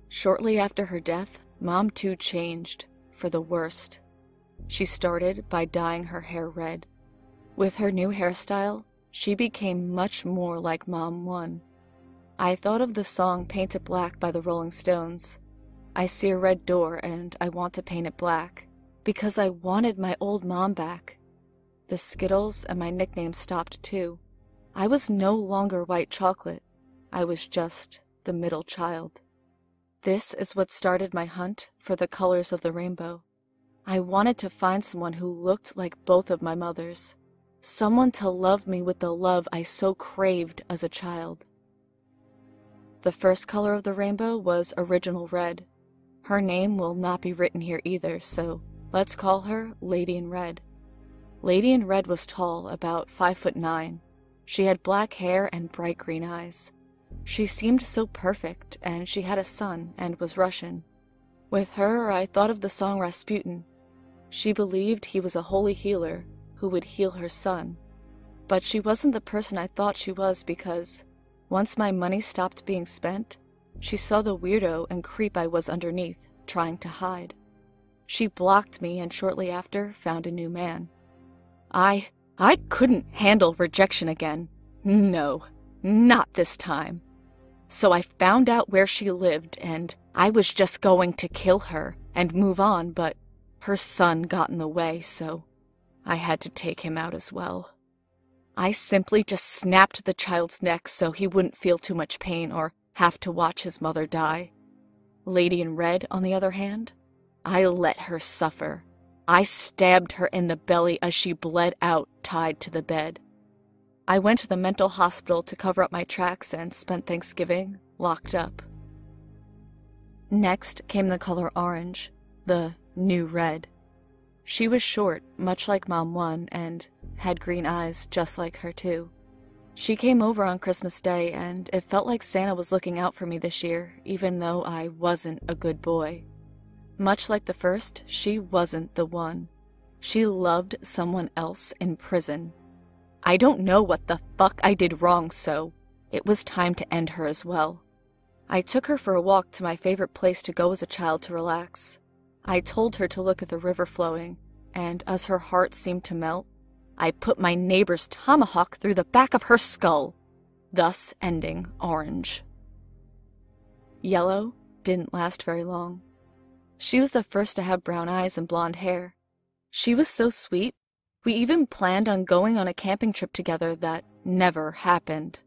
A: Shortly after her death, Mom 2 changed, for the worst. She started by dyeing her hair red. With her new hairstyle, she became much more like Mom 1. I thought of the song Paint It Black by the Rolling Stones. I see a red door and I want to paint it black, because I wanted my old mom back. The Skittles and my nickname stopped too. I was no longer white chocolate. I was just the middle child. This is what started my hunt for the colors of the rainbow. I wanted to find someone who looked like both of my mothers. Someone to love me with the love I so craved as a child. The first color of the rainbow was Original Red. Her name will not be written here either, so let's call her Lady in Red. Lady in Red was tall, about 5'9". She had black hair and bright green eyes. She seemed so perfect, and she had a son and was Russian. With her, I thought of the song Rasputin. She believed he was a holy healer who would heal her son. But she wasn't the person I thought she was because, once my money stopped being spent, she saw the weirdo and creep I was underneath, trying to hide. She blocked me and shortly after found a new man. I couldn't handle rejection again. No, not this time. So I found out where she lived and I was just going to kill her and move on, but her son got in the way, so I had to take him out as well. I simply just snapped the child's neck so he wouldn't feel too much pain or have to watch his mother die. Lady in Red, on the other hand, I let her suffer. I stabbed her in the belly as she bled out, tied to the bed. I went to the mental hospital to cover up my tracks and spent Thanksgiving locked up. Next came the color orange, the new red. She was short, much like Mom 1, and had green eyes just like her too. She came over on Christmas Day, and it felt like Santa was looking out for me this year, even though I wasn't a good boy. Much like the first, she wasn't the one. She loved someone else in prison. I don't know what the fuck I did wrong, so it was time to end her as well. I took her for a walk to my favorite place to go as a child to relax. I told her to look at the river flowing, and as her heart seemed to melt, I put my neighbor's tomahawk through the back of her skull, thus ending Orange. Yellow didn't last very long. She was the first to have brown eyes and blonde hair. She was so sweet, we even planned on going on a camping trip together that never happened.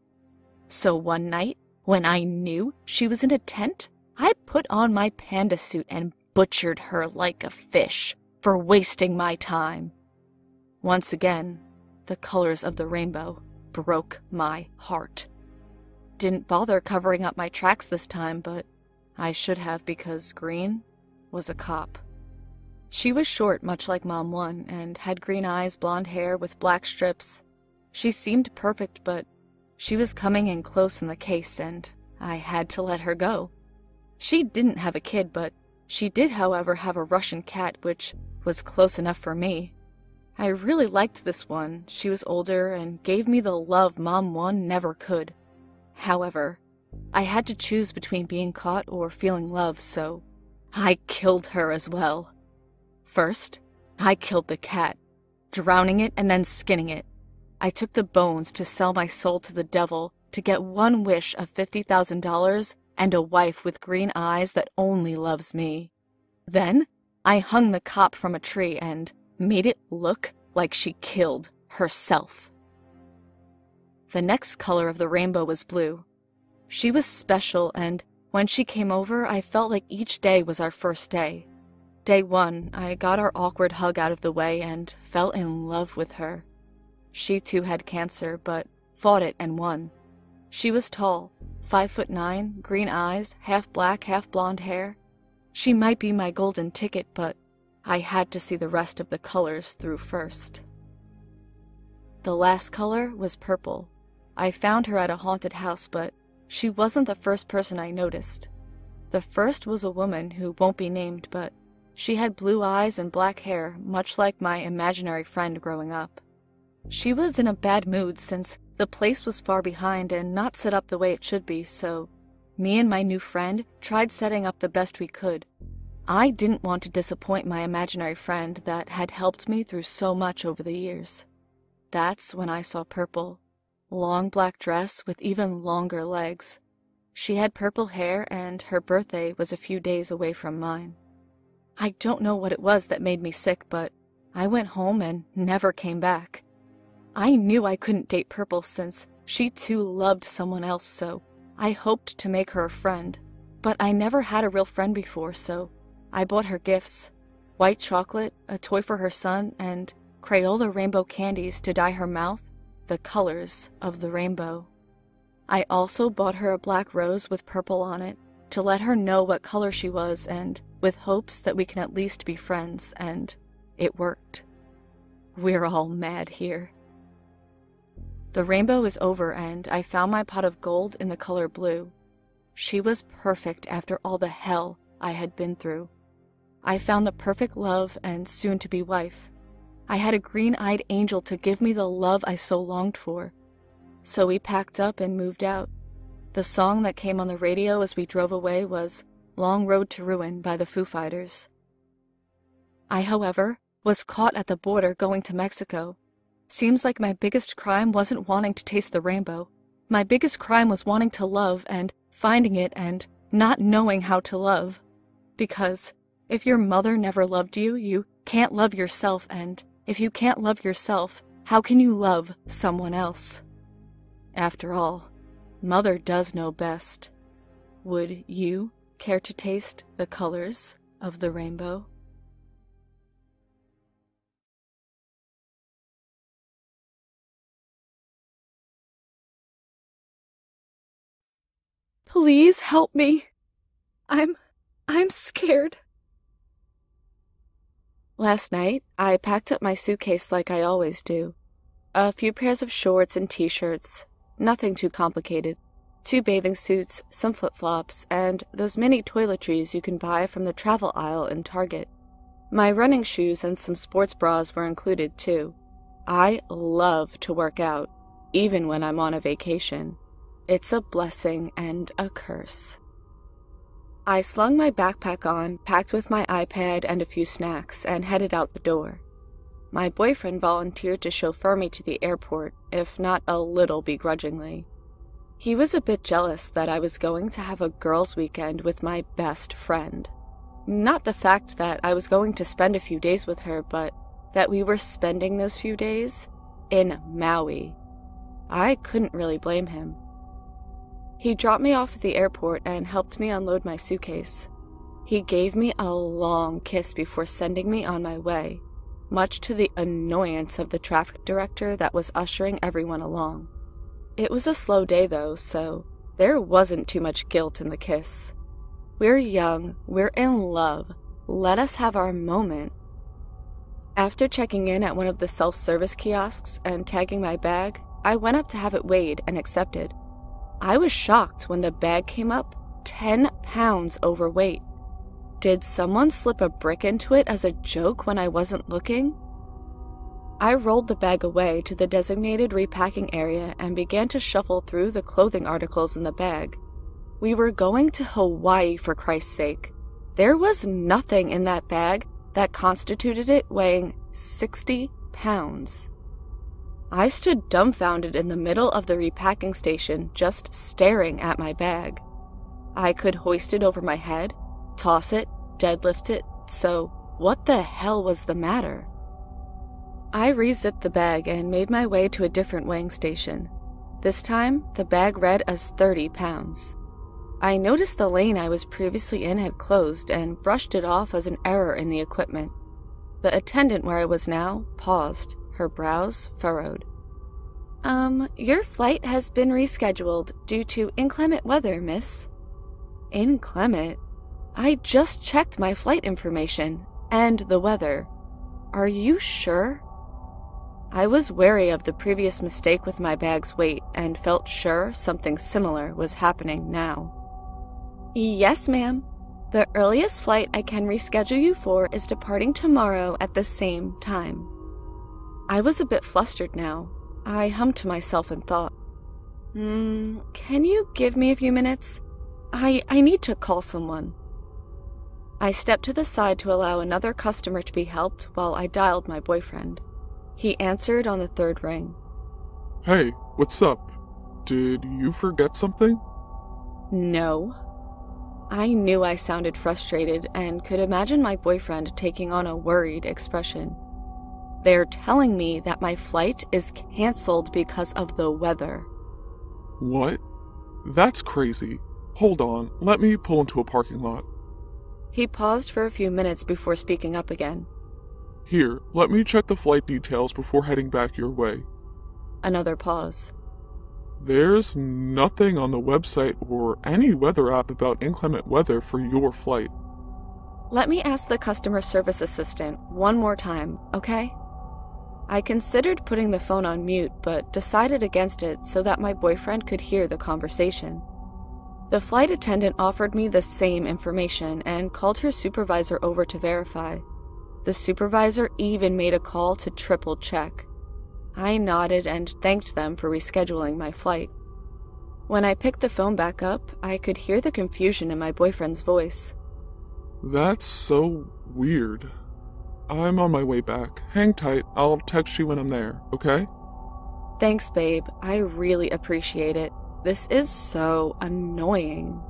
A: So one night, when I knew she was in a tent, I put on my panda suit and butchered her like a fish for wasting my time. Once again, the colors of the rainbow broke my heart. Didn't bother covering up my tracks this time, but I should have because green was a cop. She was short, much like Mom 1, and had green eyes, blonde hair with black strips. She seemed perfect, but she was coming in close in the case, and I had to let her go. She didn't have a kid, but she did, however, have a Russian cat, which was close enough for me. I really liked this one. She was older and gave me the love Mom 1 never could. However, I had to choose between being caught or feeling love, so I killed her as well. First, I killed the cat, drowning it and then skinning it. I took the bones to sell my soul to the devil to get one wish of $50,000 and a wife with green eyes that only loves me. Then, I hung the cop from a tree and made it look like she killed herself. The next color of the rainbow was blue. She was special, and when she came over, I felt like each day was our first day. Day 1, I got our awkward hug out of the way and fell in love with her. She too had cancer, but fought it and won. She was tall, 5'9", green eyes, half black, half blonde hair. She might be my golden ticket, but I had to see the rest of the colors through first. The last color was purple. I found her at a haunted house, but she wasn't the first person I noticed. The first was a woman who won't be named, but she had blue eyes and black hair, much like my imaginary friend growing up. She was in a bad mood since the place was far behind and not set up the way it should be, so me and my new friend tried setting up the best we could. I didn't want to disappoint my imaginary friend that had helped me through so much over the years. That's when I saw Purple. Long black dress with even longer legs. She had purple hair and her birthday was a few days away from mine. I don't know what it was that made me sick, but I went home and never came back. I knew I couldn't date Purple since she too loved someone else, so I hoped to make her a friend. But I never had a real friend before, so I bought her gifts. White chocolate, a toy for her son, and Crayola rainbow candies to dye her mouth the colors of the rainbow. I also bought her a black rose with purple on it to let her know what color she was and with hopes that we can at least be friends, and it worked. We're all mad here. The rainbow is over and I found my pot of gold in the color blue. She was perfect after all the hell I had been through. I found the perfect love and soon-to-be wife. I had a green-eyed angel to give me the love I so longed for. So we packed up and moved out. The song that came on the radio as we drove away was Long Road to Ruin by the Foo Fighters. I, however, was caught at the border going to Mexico. Seems like my biggest crime wasn't wanting to taste the rainbow. My biggest crime was wanting to love and finding it and not knowing how to love. Because if your mother never loved you, you can't love yourself, and if you can't love yourself, how can you love someone else? After all, Mother does know best. Would you care to taste the colors of the rainbow? Please help me. I'm scared. Last night, I packed up my suitcase like I always do. A few pairs of shorts and t-shirts, nothing too complicated. 2 bathing suits, some flip-flops, and those mini toiletries you can buy from the travel aisle in Target. My running shoes and some sports bras were included too. I love to work out, even when I'm on a vacation. It's a blessing and a curse. I slung my backpack on, packed with my iPad and a few snacks, and headed out the door. My boyfriend volunteered to chauffeur me to the airport, if not a little begrudgingly. He was a bit jealous that I was going to have a girls' weekend with my best friend. Not the fact that I was going to spend a few days with her, but that we were spending those few days in Maui. I couldn't really blame him. He dropped me off at the airport and helped me unload my suitcase. He gave me a long kiss before sending me on my way, much to the annoyance of the traffic director that was ushering everyone along. It was a slow day though, so there wasn't too much guilt in the kiss. We're young, we're in love, let us have our moment. After checking in at one of the self-service kiosks and tagging my bag, I went up to have it weighed and accepted. I was shocked when the bag came up 10 pounds overweight. Did someone slip a brick into it as a joke when I wasn't looking? I rolled the bag away to the designated repacking area and began to shuffle through the clothing articles in the bag. We were going to Hawaii, for Christ's sake. There was nothing in that bag that constituted it weighing 60 pounds. I stood dumbfounded in the middle of the repacking station, just staring at my bag. I could hoist it over my head, toss it, deadlift it, so what the hell was the matter? I re-zipped the bag and made my way to a different weighing station. This time, the bag read as 30 pounds. I noticed the lane I was previously in had closed and brushed it off as an error in the equipment. The attendant where I was now paused, her brows furrowed. Your flight has been rescheduled due to inclement weather, miss. Inclement? I just checked my flight information and the weather. Are you sure? I was wary of the previous mistake with my bag's weight and felt sure something similar was happening now. Yes, ma'am. The earliest flight I can reschedule you for is departing tomorrow at the same time. I was a bit flustered now. I hummed to myself and thought, can you give me a few minutes? I need to call someone. I stepped to the side to allow another customer to be helped while I dialed my boyfriend. He answered on the third ring.
B: Hey, what's up? Did you forget something?
A: No. I knew I sounded frustrated and could imagine my boyfriend taking on a worried expression. They're telling me that my flight is canceled because of the weather.
B: What? That's crazy. Hold on, let me pull into a parking lot.
A: He paused for a few minutes before speaking up again.
B: Here, let me check the flight details before heading back your way.
A: Another pause.
B: There's nothing on the website or any weather app about inclement weather for your flight.
A: Let me ask the customer service assistant one more time, okay? I considered putting the phone on mute, but decided against it so that my boyfriend could hear the conversation. The flight attendant offered me the same information and called her supervisor over to verify. The supervisor even made a call to triple check. I nodded and thanked them for rescheduling my flight. When I picked the phone back up, I could hear the confusion in my boyfriend's voice.
B: That's so weird. I'm on my way back. Hang tight, I'll text you when I'm there, okay?
A: Thanks, babe. I really appreciate it. This is so annoying.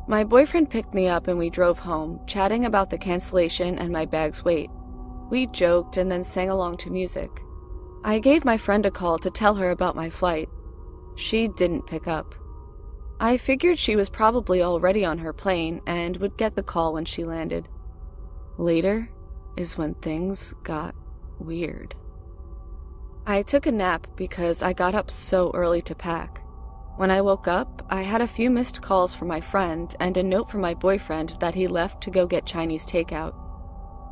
A: My boyfriend picked me up and we drove home, chatting about the cancellation and my bag's weight. We joked and then sang along to music. I gave my friend a call to tell her about my flight. She didn't pick up. I figured she was probably already on her plane and would get the call when she landed. Later is when things got weird. I took a nap because I got up so early to pack. When I woke up, I had a few missed calls from my friend and a note from my boyfriend that he left to go get Chinese takeout.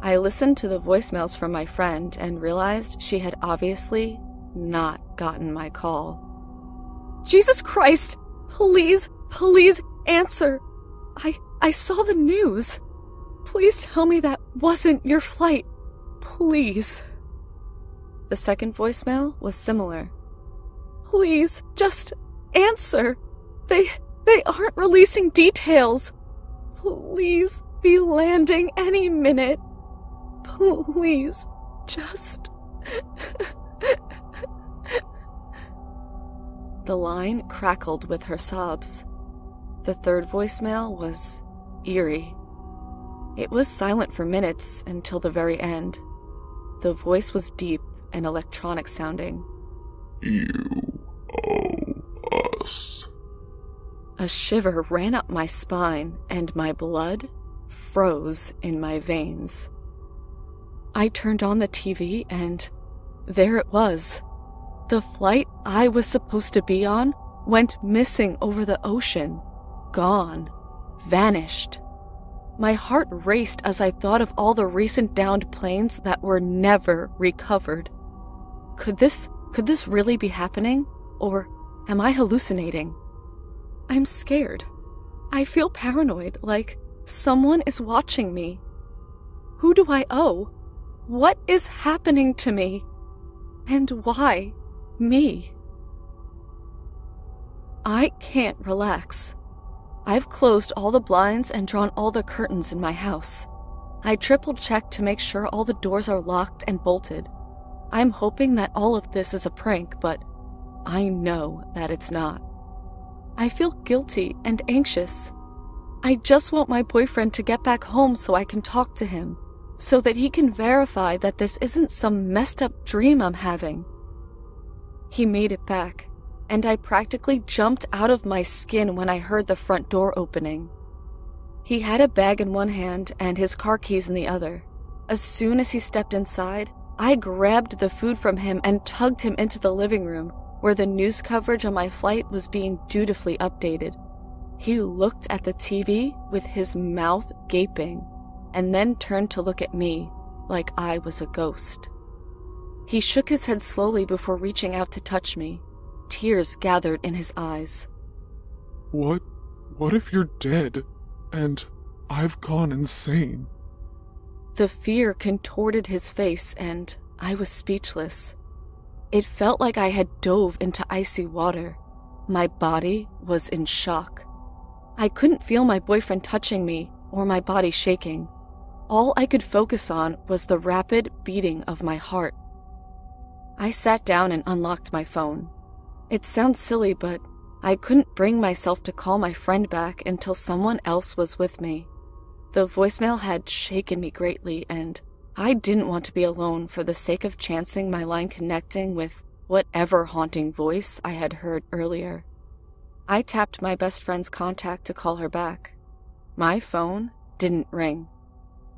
A: I listened to the voicemails from my friend and realized she had obviously not gotten my call. Jesus Christ! Please answer! I saw the news! Please tell me that wasn't your flight! Please! The second voicemail was similar. Please, just answer! They aren't releasing details! Please be landing any minute! Please, just... The line crackled with her sobs. The third voicemail was eerie. It was silent for minutes until the very end. The voice was deep and electronic sounding.
B: You owe us.
A: A shiver ran up my spine and my blood froze in my veins. I turned on the TV and there it was. The flight I was supposed to be on went missing over the ocean. Gone. Vanished. My heart raced as I thought of all the recent downed planes that were never recovered. Could this really be happening? Or am I hallucinating? I'm scared. I feel paranoid, like someone is watching me. Who do I owe? What is happening to me? And why me? I can't relax. I've closed all the blinds and drawn all the curtains in my house. I triple-checked to make sure all the doors are locked and bolted. I'm hoping that all of this is a prank, but I know that it's not. I feel guilty and anxious. I just want my boyfriend to get back home so I can talk to him, so that he can verify that this isn't some messed up dream I'm having. He made it back, and I practically jumped out of my skin when I heard the front door opening. He had a bag in one hand and his car keys in the other. As soon as he stepped inside, I grabbed the food from him and tugged him into the living room, where the news coverage on my flight was being dutifully updated. He looked at the TV with his mouth gaping, and then turned to look at me like I was a ghost. He shook his head slowly before reaching out to touch me. Tears gathered in his eyes.
B: What if you're dead, and I've gone insane?
A: The fear contorted his face, and I was speechless. It felt like I had dove into icy water. My body was in shock. I couldn't feel my boyfriend touching me or my body shaking. All I could focus on was the rapid beating of my heart. I sat down and unlocked my phone. It sounds silly, but I couldn't bring myself to call my friend back until someone else was with me. The voicemail had shaken me greatly, and I didn't want to be alone for the sake of chancing my line connecting with whatever haunting voice I had heard earlier. I tapped my best friend's contact to call her back. My phone didn't ring.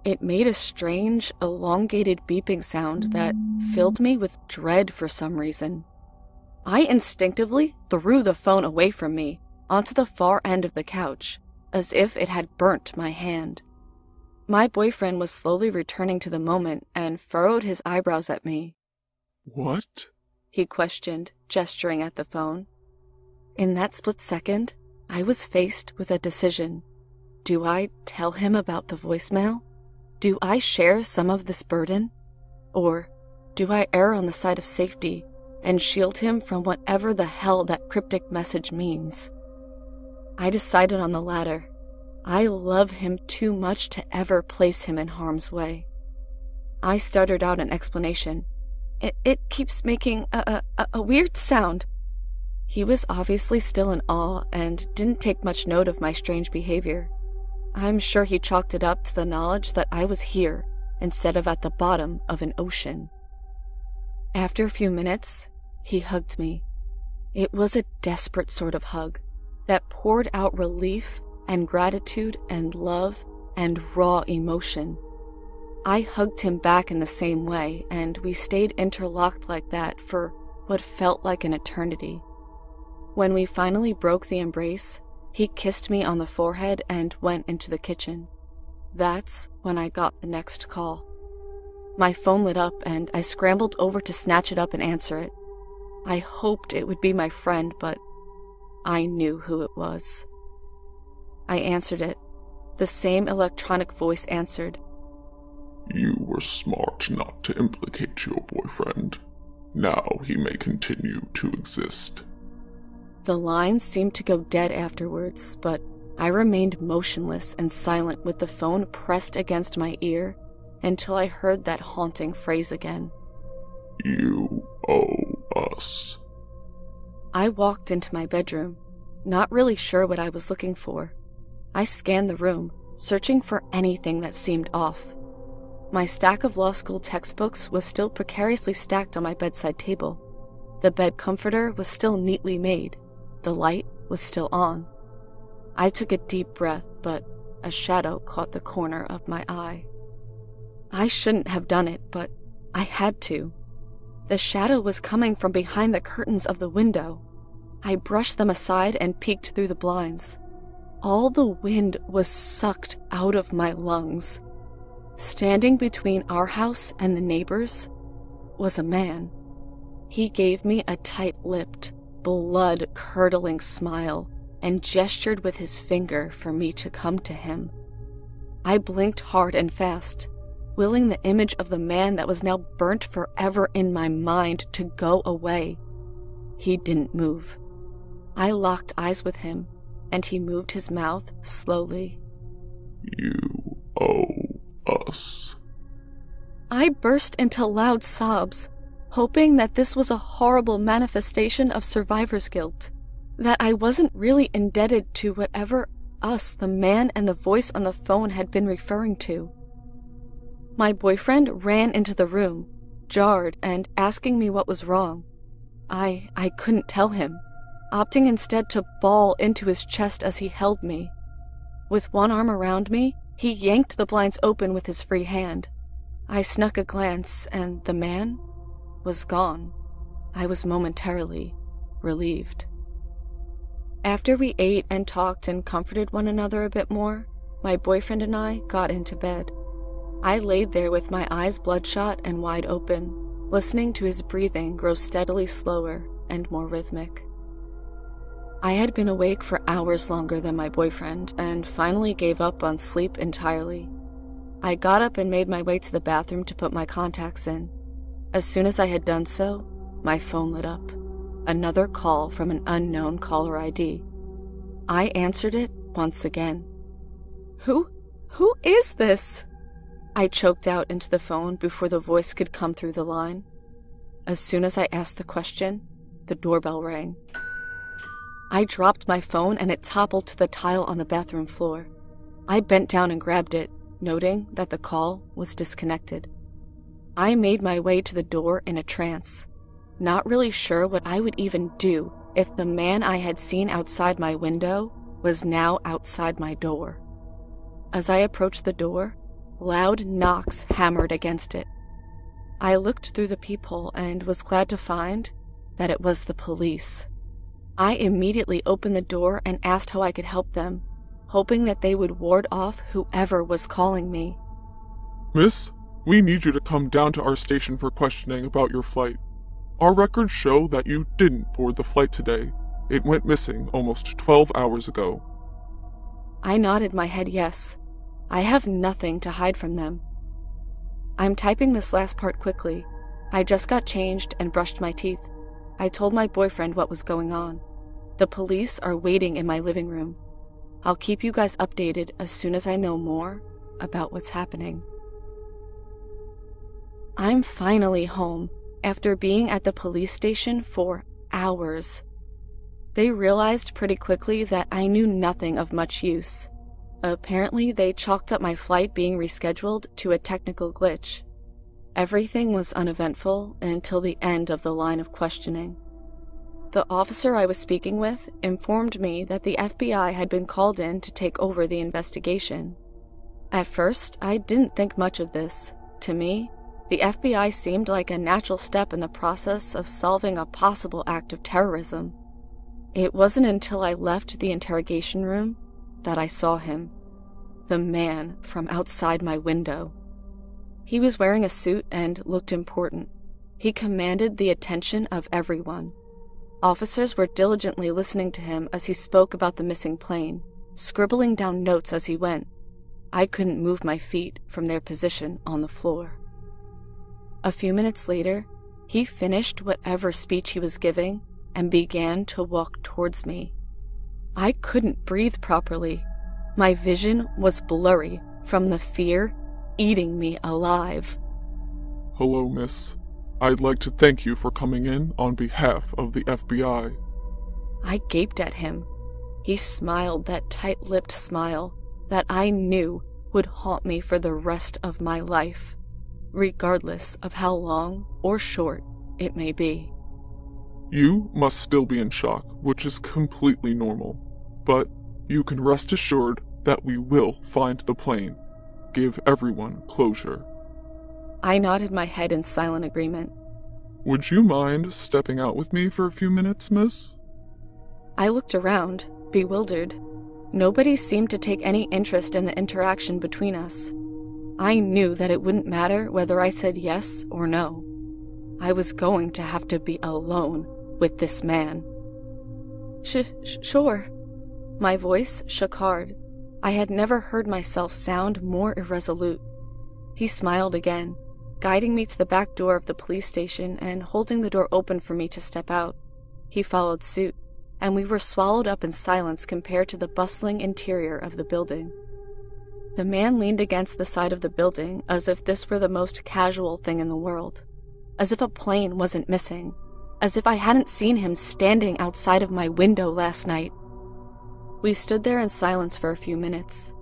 A: It made a strange, elongated beeping sound that filled me with dread for some reason. I instinctively threw the phone away from me onto the far end of the couch, as if it had burnt my hand. My boyfriend was slowly returning to the moment and furrowed his eyebrows at me.
B: What?
A: He questioned, gesturing at the phone. In that split second, I was faced with a decision. Do I tell him about the voicemail? Do I share some of this burden? Or do I err on the side of safety and shield him from whatever the hell that cryptic message means? I decided on the latter. I love him too much to ever place him in harm's way. I stuttered out an explanation. It keeps making a weird sound. He was obviously still in awe and didn't take much note of my strange behavior. I'm sure he chalked it up to the knowledge that I was here instead of at the bottom of an ocean. After a few minutes, he hugged me. It was a desperate sort of hug that poured out relief and gratitude and love and raw emotion. I hugged him back in the same way, and we stayed interlocked like that for what felt like an eternity. When we finally broke the embrace, he kissed me on the forehead and went into the kitchen. That's when I got the next call. My phone lit up, and I scrambled over to snatch it up and answer it. I hoped it would be my friend, but I knew who it was. I answered it. The same electronic voice answered.
B: You were smart not to implicate your boyfriend. Now he may continue to exist.
A: The line seemed to go dead afterwards, but I remained motionless and silent with the phone pressed against my ear until I heard that haunting phrase again.
B: You owe us.
A: I walked into my bedroom, not really sure what I was looking for. I scanned the room, searching for anything that seemed off. My stack of law school textbooks was still precariously stacked on my bedside table. The bed comforter was still neatly made. The light was still on. I took a deep breath, but a shadow caught the corner of my eye. I shouldn't have done it, but I had to. The shadow was coming from behind the curtains of the window. I brushed them aside and peeked through the blinds. All the wind was sucked out of my lungs. Standing between our house and the neighbors was a man. He gave me a tight-lipped, blood-curdling smile and gestured with his finger for me to come to him. I blinked hard and fast, willing the image of the man that was now burnt forever in my mind to go away. He didn't move. I locked eyes with him, and he moved his mouth slowly.
B: You owe us.
A: I burst into loud sobs, hoping that this was a horrible manifestation of survivor's guilt, that I wasn't really indebted to whatever us the man and the voice on the phone had been referring to. My boyfriend ran into the room, jarred and asking me what was wrong. I couldn't tell him. opting instead to bawl into his chest as he held me. With one arm around me, he yanked the blinds open with his free hand. I snuck a glance, and the man was gone. I was momentarily relieved. After we ate and talked and comforted one another a bit more, my boyfriend and I got into bed. I laid there with my eyes bloodshot and wide open, listening to his breathing grow steadily slower and more rhythmic. I had been awake for hours longer than my boyfriend and finally gave up on sleep entirely. I got up and made my way to the bathroom to put my contacts in. As soon as I had done so, my phone lit up. Another call from an unknown caller ID. I answered it once again. Who is this? I choked out into the phone before the voice could come through the line. As soon as I asked the question, the doorbell rang. I dropped my phone and it toppled to the tile on the bathroom floor. I bent down and grabbed it, noting that the call was disconnected. I made my way to the door in a trance, not really sure what I would even do if the man I had seen outside my window was now outside my door. As I approached the door, loud knocks hammered against it. I looked through the peephole and was glad to find that it was the police. I immediately opened the door and asked how I could help them, hoping that they would ward off whoever was calling me.
B: Miss, we need you to come down to our station for questioning about your flight. Our records show that you didn't board the flight today. It went missing almost 12 hours ago.
A: I nodded my head yes. I have nothing to hide from them. I'm typing this last part quickly. I just got changed and brushed my teeth. I told my boyfriend what was going on. The police are waiting in my living room. I'll keep you guys updated as soon as I know more about what's happening. I'm finally home after being at the police station for hours. They realized pretty quickly that I knew nothing of much use. Apparently, they chalked up my flight being rescheduled to a technical glitch. Everything was uneventful until the end of the line of questioning. The officer I was speaking with informed me that the FBI had been called in to take over the investigation. At first, I didn't think much of this. To me, the FBI seemed like a natural step in the process of solving a possible act of terrorism. It wasn't until I left the interrogation room that I saw him. The man from outside my window. He was wearing a suit and looked important. He commanded the attention of everyone. Officers were diligently listening to him as he spoke about the missing plane, scribbling down notes as he went. I couldn't move my feet from their position on the floor. A few minutes later, he finished whatever speech he was giving and began to walk towards me. I couldn't breathe properly. My vision was blurry from the fear eating me alive.
B: Hello, miss. I'd like to thank you for coming in on behalf of the FBI.
A: I gaped at him. He smiled that tight-lipped smile that I knew would haunt me for the rest of my life, regardless of how long or short it may be.
B: You must still be in shock, which is completely normal. But you can rest assured that we will find the plane. Give everyone closure.
A: I nodded my head in silent agreement.
B: Would you mind stepping out with me for a few minutes, miss?
A: I looked around, bewildered. Nobody seemed to take any interest in the interaction between us. I knew that it wouldn't matter whether I said yes or no. I was going to have to be alone with this man. Sure. My voice shook hard. I had never heard myself sound more irresolute. He smiled again, guiding me to the back door of the police station and holding the door open for me to step out. He followed suit, and we were swallowed up in silence compared to the bustling interior of the building. The man leaned against the side of the building as if this were the most casual thing in the world, as if a plane wasn't missing, as if I hadn't seen him standing outside of my window last night. We stood there in silence for a few minutes.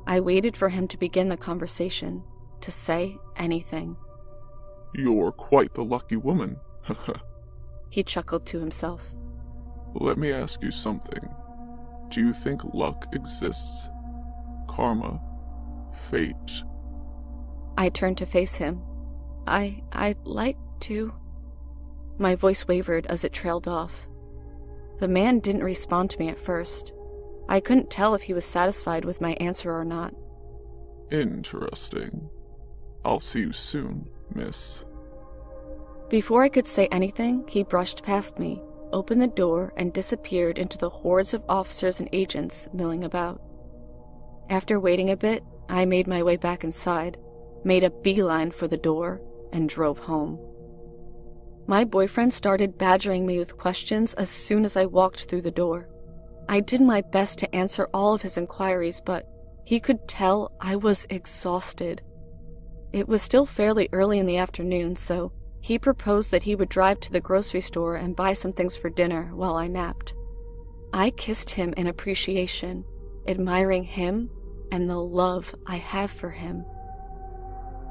A: I waited for him to begin the conversation, to say anything.
B: You're quite the lucky woman.
A: He chuckled to himself.
B: Let me ask you something. Do you think luck exists? Karma? Fate?
A: I turned to face him. I'd like to. My voice wavered as it trailed off. The man didn't respond to me at first. I couldn't tell if he was satisfied with my answer or not.
B: Interesting. I'll see you soon, miss.
A: Before I could say anything, he brushed past me, opened the door, and disappeared into the hordes of officers and agents milling about. After waiting a bit, I made my way back inside, made a beeline for the door, and drove home. My boyfriend started badgering me with questions as soon as I walked through the door. I did my best to answer all of his inquiries, but he could tell I was exhausted. It was still fairly early in the afternoon, so he proposed that he would drive to the grocery store and buy some things for dinner while I napped. I kissed him in appreciation, admiring him and the love I have for him.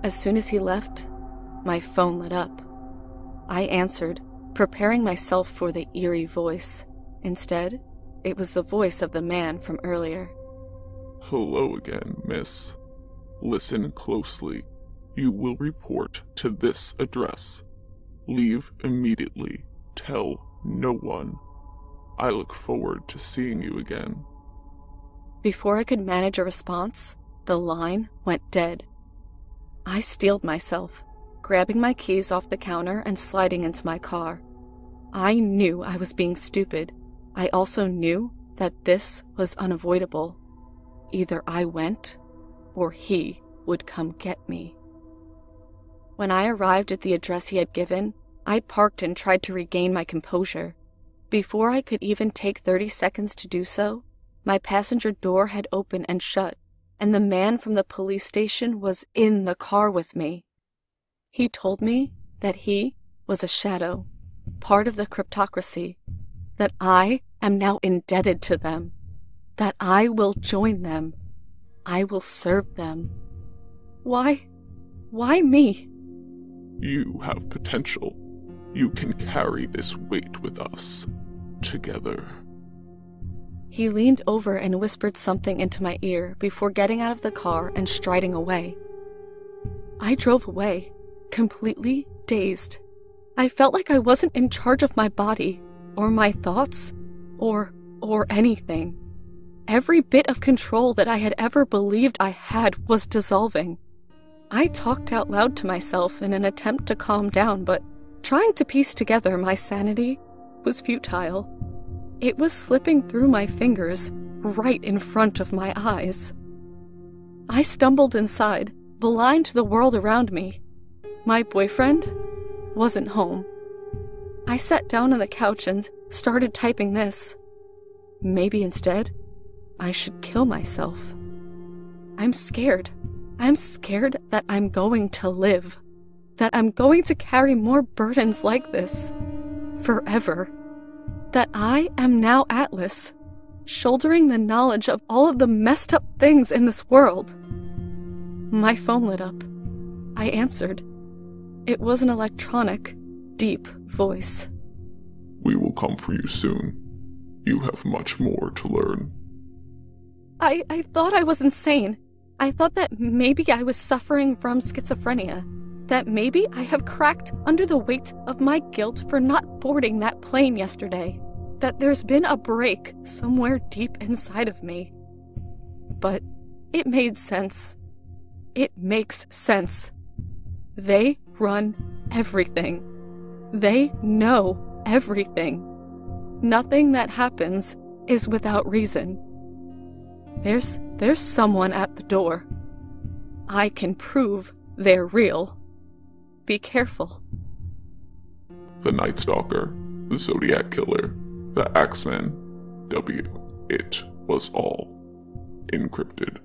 A: As soon as he left, my phone lit up. I answered, preparing myself for the eerie voice. Instead, it was the voice of the man from earlier.
B: Hello again, miss. Listen closely. You will report to this address. Leave immediately. Tell no one. I look forward to seeing you again.
A: Before I could manage a response, the line went dead. I steeled myself, grabbing my keys off the counter and sliding into my car. I knew I was being stupid. I also knew that this was unavoidable. Either I went, or he would come get me. When I arrived at the address he had given, I parked and tried to regain my composure. Before I could even take 30 seconds to do so, my passenger door had opened and shut, and the man from the police station was in the car with me. He told me that he was a shadow, part of the cryptocracy, that I am now indebted to them, that I will join them, I will serve them. Why me?
B: You have potential. You can carry this weight with us. Together.
A: He leaned over and whispered something into my ear before getting out of the car and striding away. I drove away, completely dazed. I felt like I wasn't in charge of my body, or my thoughts, or anything. Every bit of control that I had ever believed I had was dissolving. I talked out loud to myself in an attempt to calm down, but trying to piece together my sanity was futile. It was slipping through my fingers, right in front of my eyes. I stumbled inside, blind to the world around me. My boyfriend wasn't home. I sat down on the couch and started typing this. Maybe instead, I should kill myself. I'm scared. I'm scared that I'm going to live. That I'm going to carry more burdens like this. Forever. That I am now Atlas, shouldering the knowledge of all of the messed up things in this world. My phone lit up. I answered. It was an electronic, deep voice.
B: We will come for you soon. You have much more to learn.
A: I thought I was insane. I thought that maybe I was suffering from schizophrenia. That maybe I have cracked under the weight of my guilt for not boarding that plane yesterday. That there's been a break somewhere deep inside of me. But it made sense. It makes sense. They run everything. They know everything. Nothing that happens is without reason. There's someone at the door. I can prove they're real. Be careful.
B: The Night Stalker, the Zodiac Killer, the Axeman, W. It was all encrypted.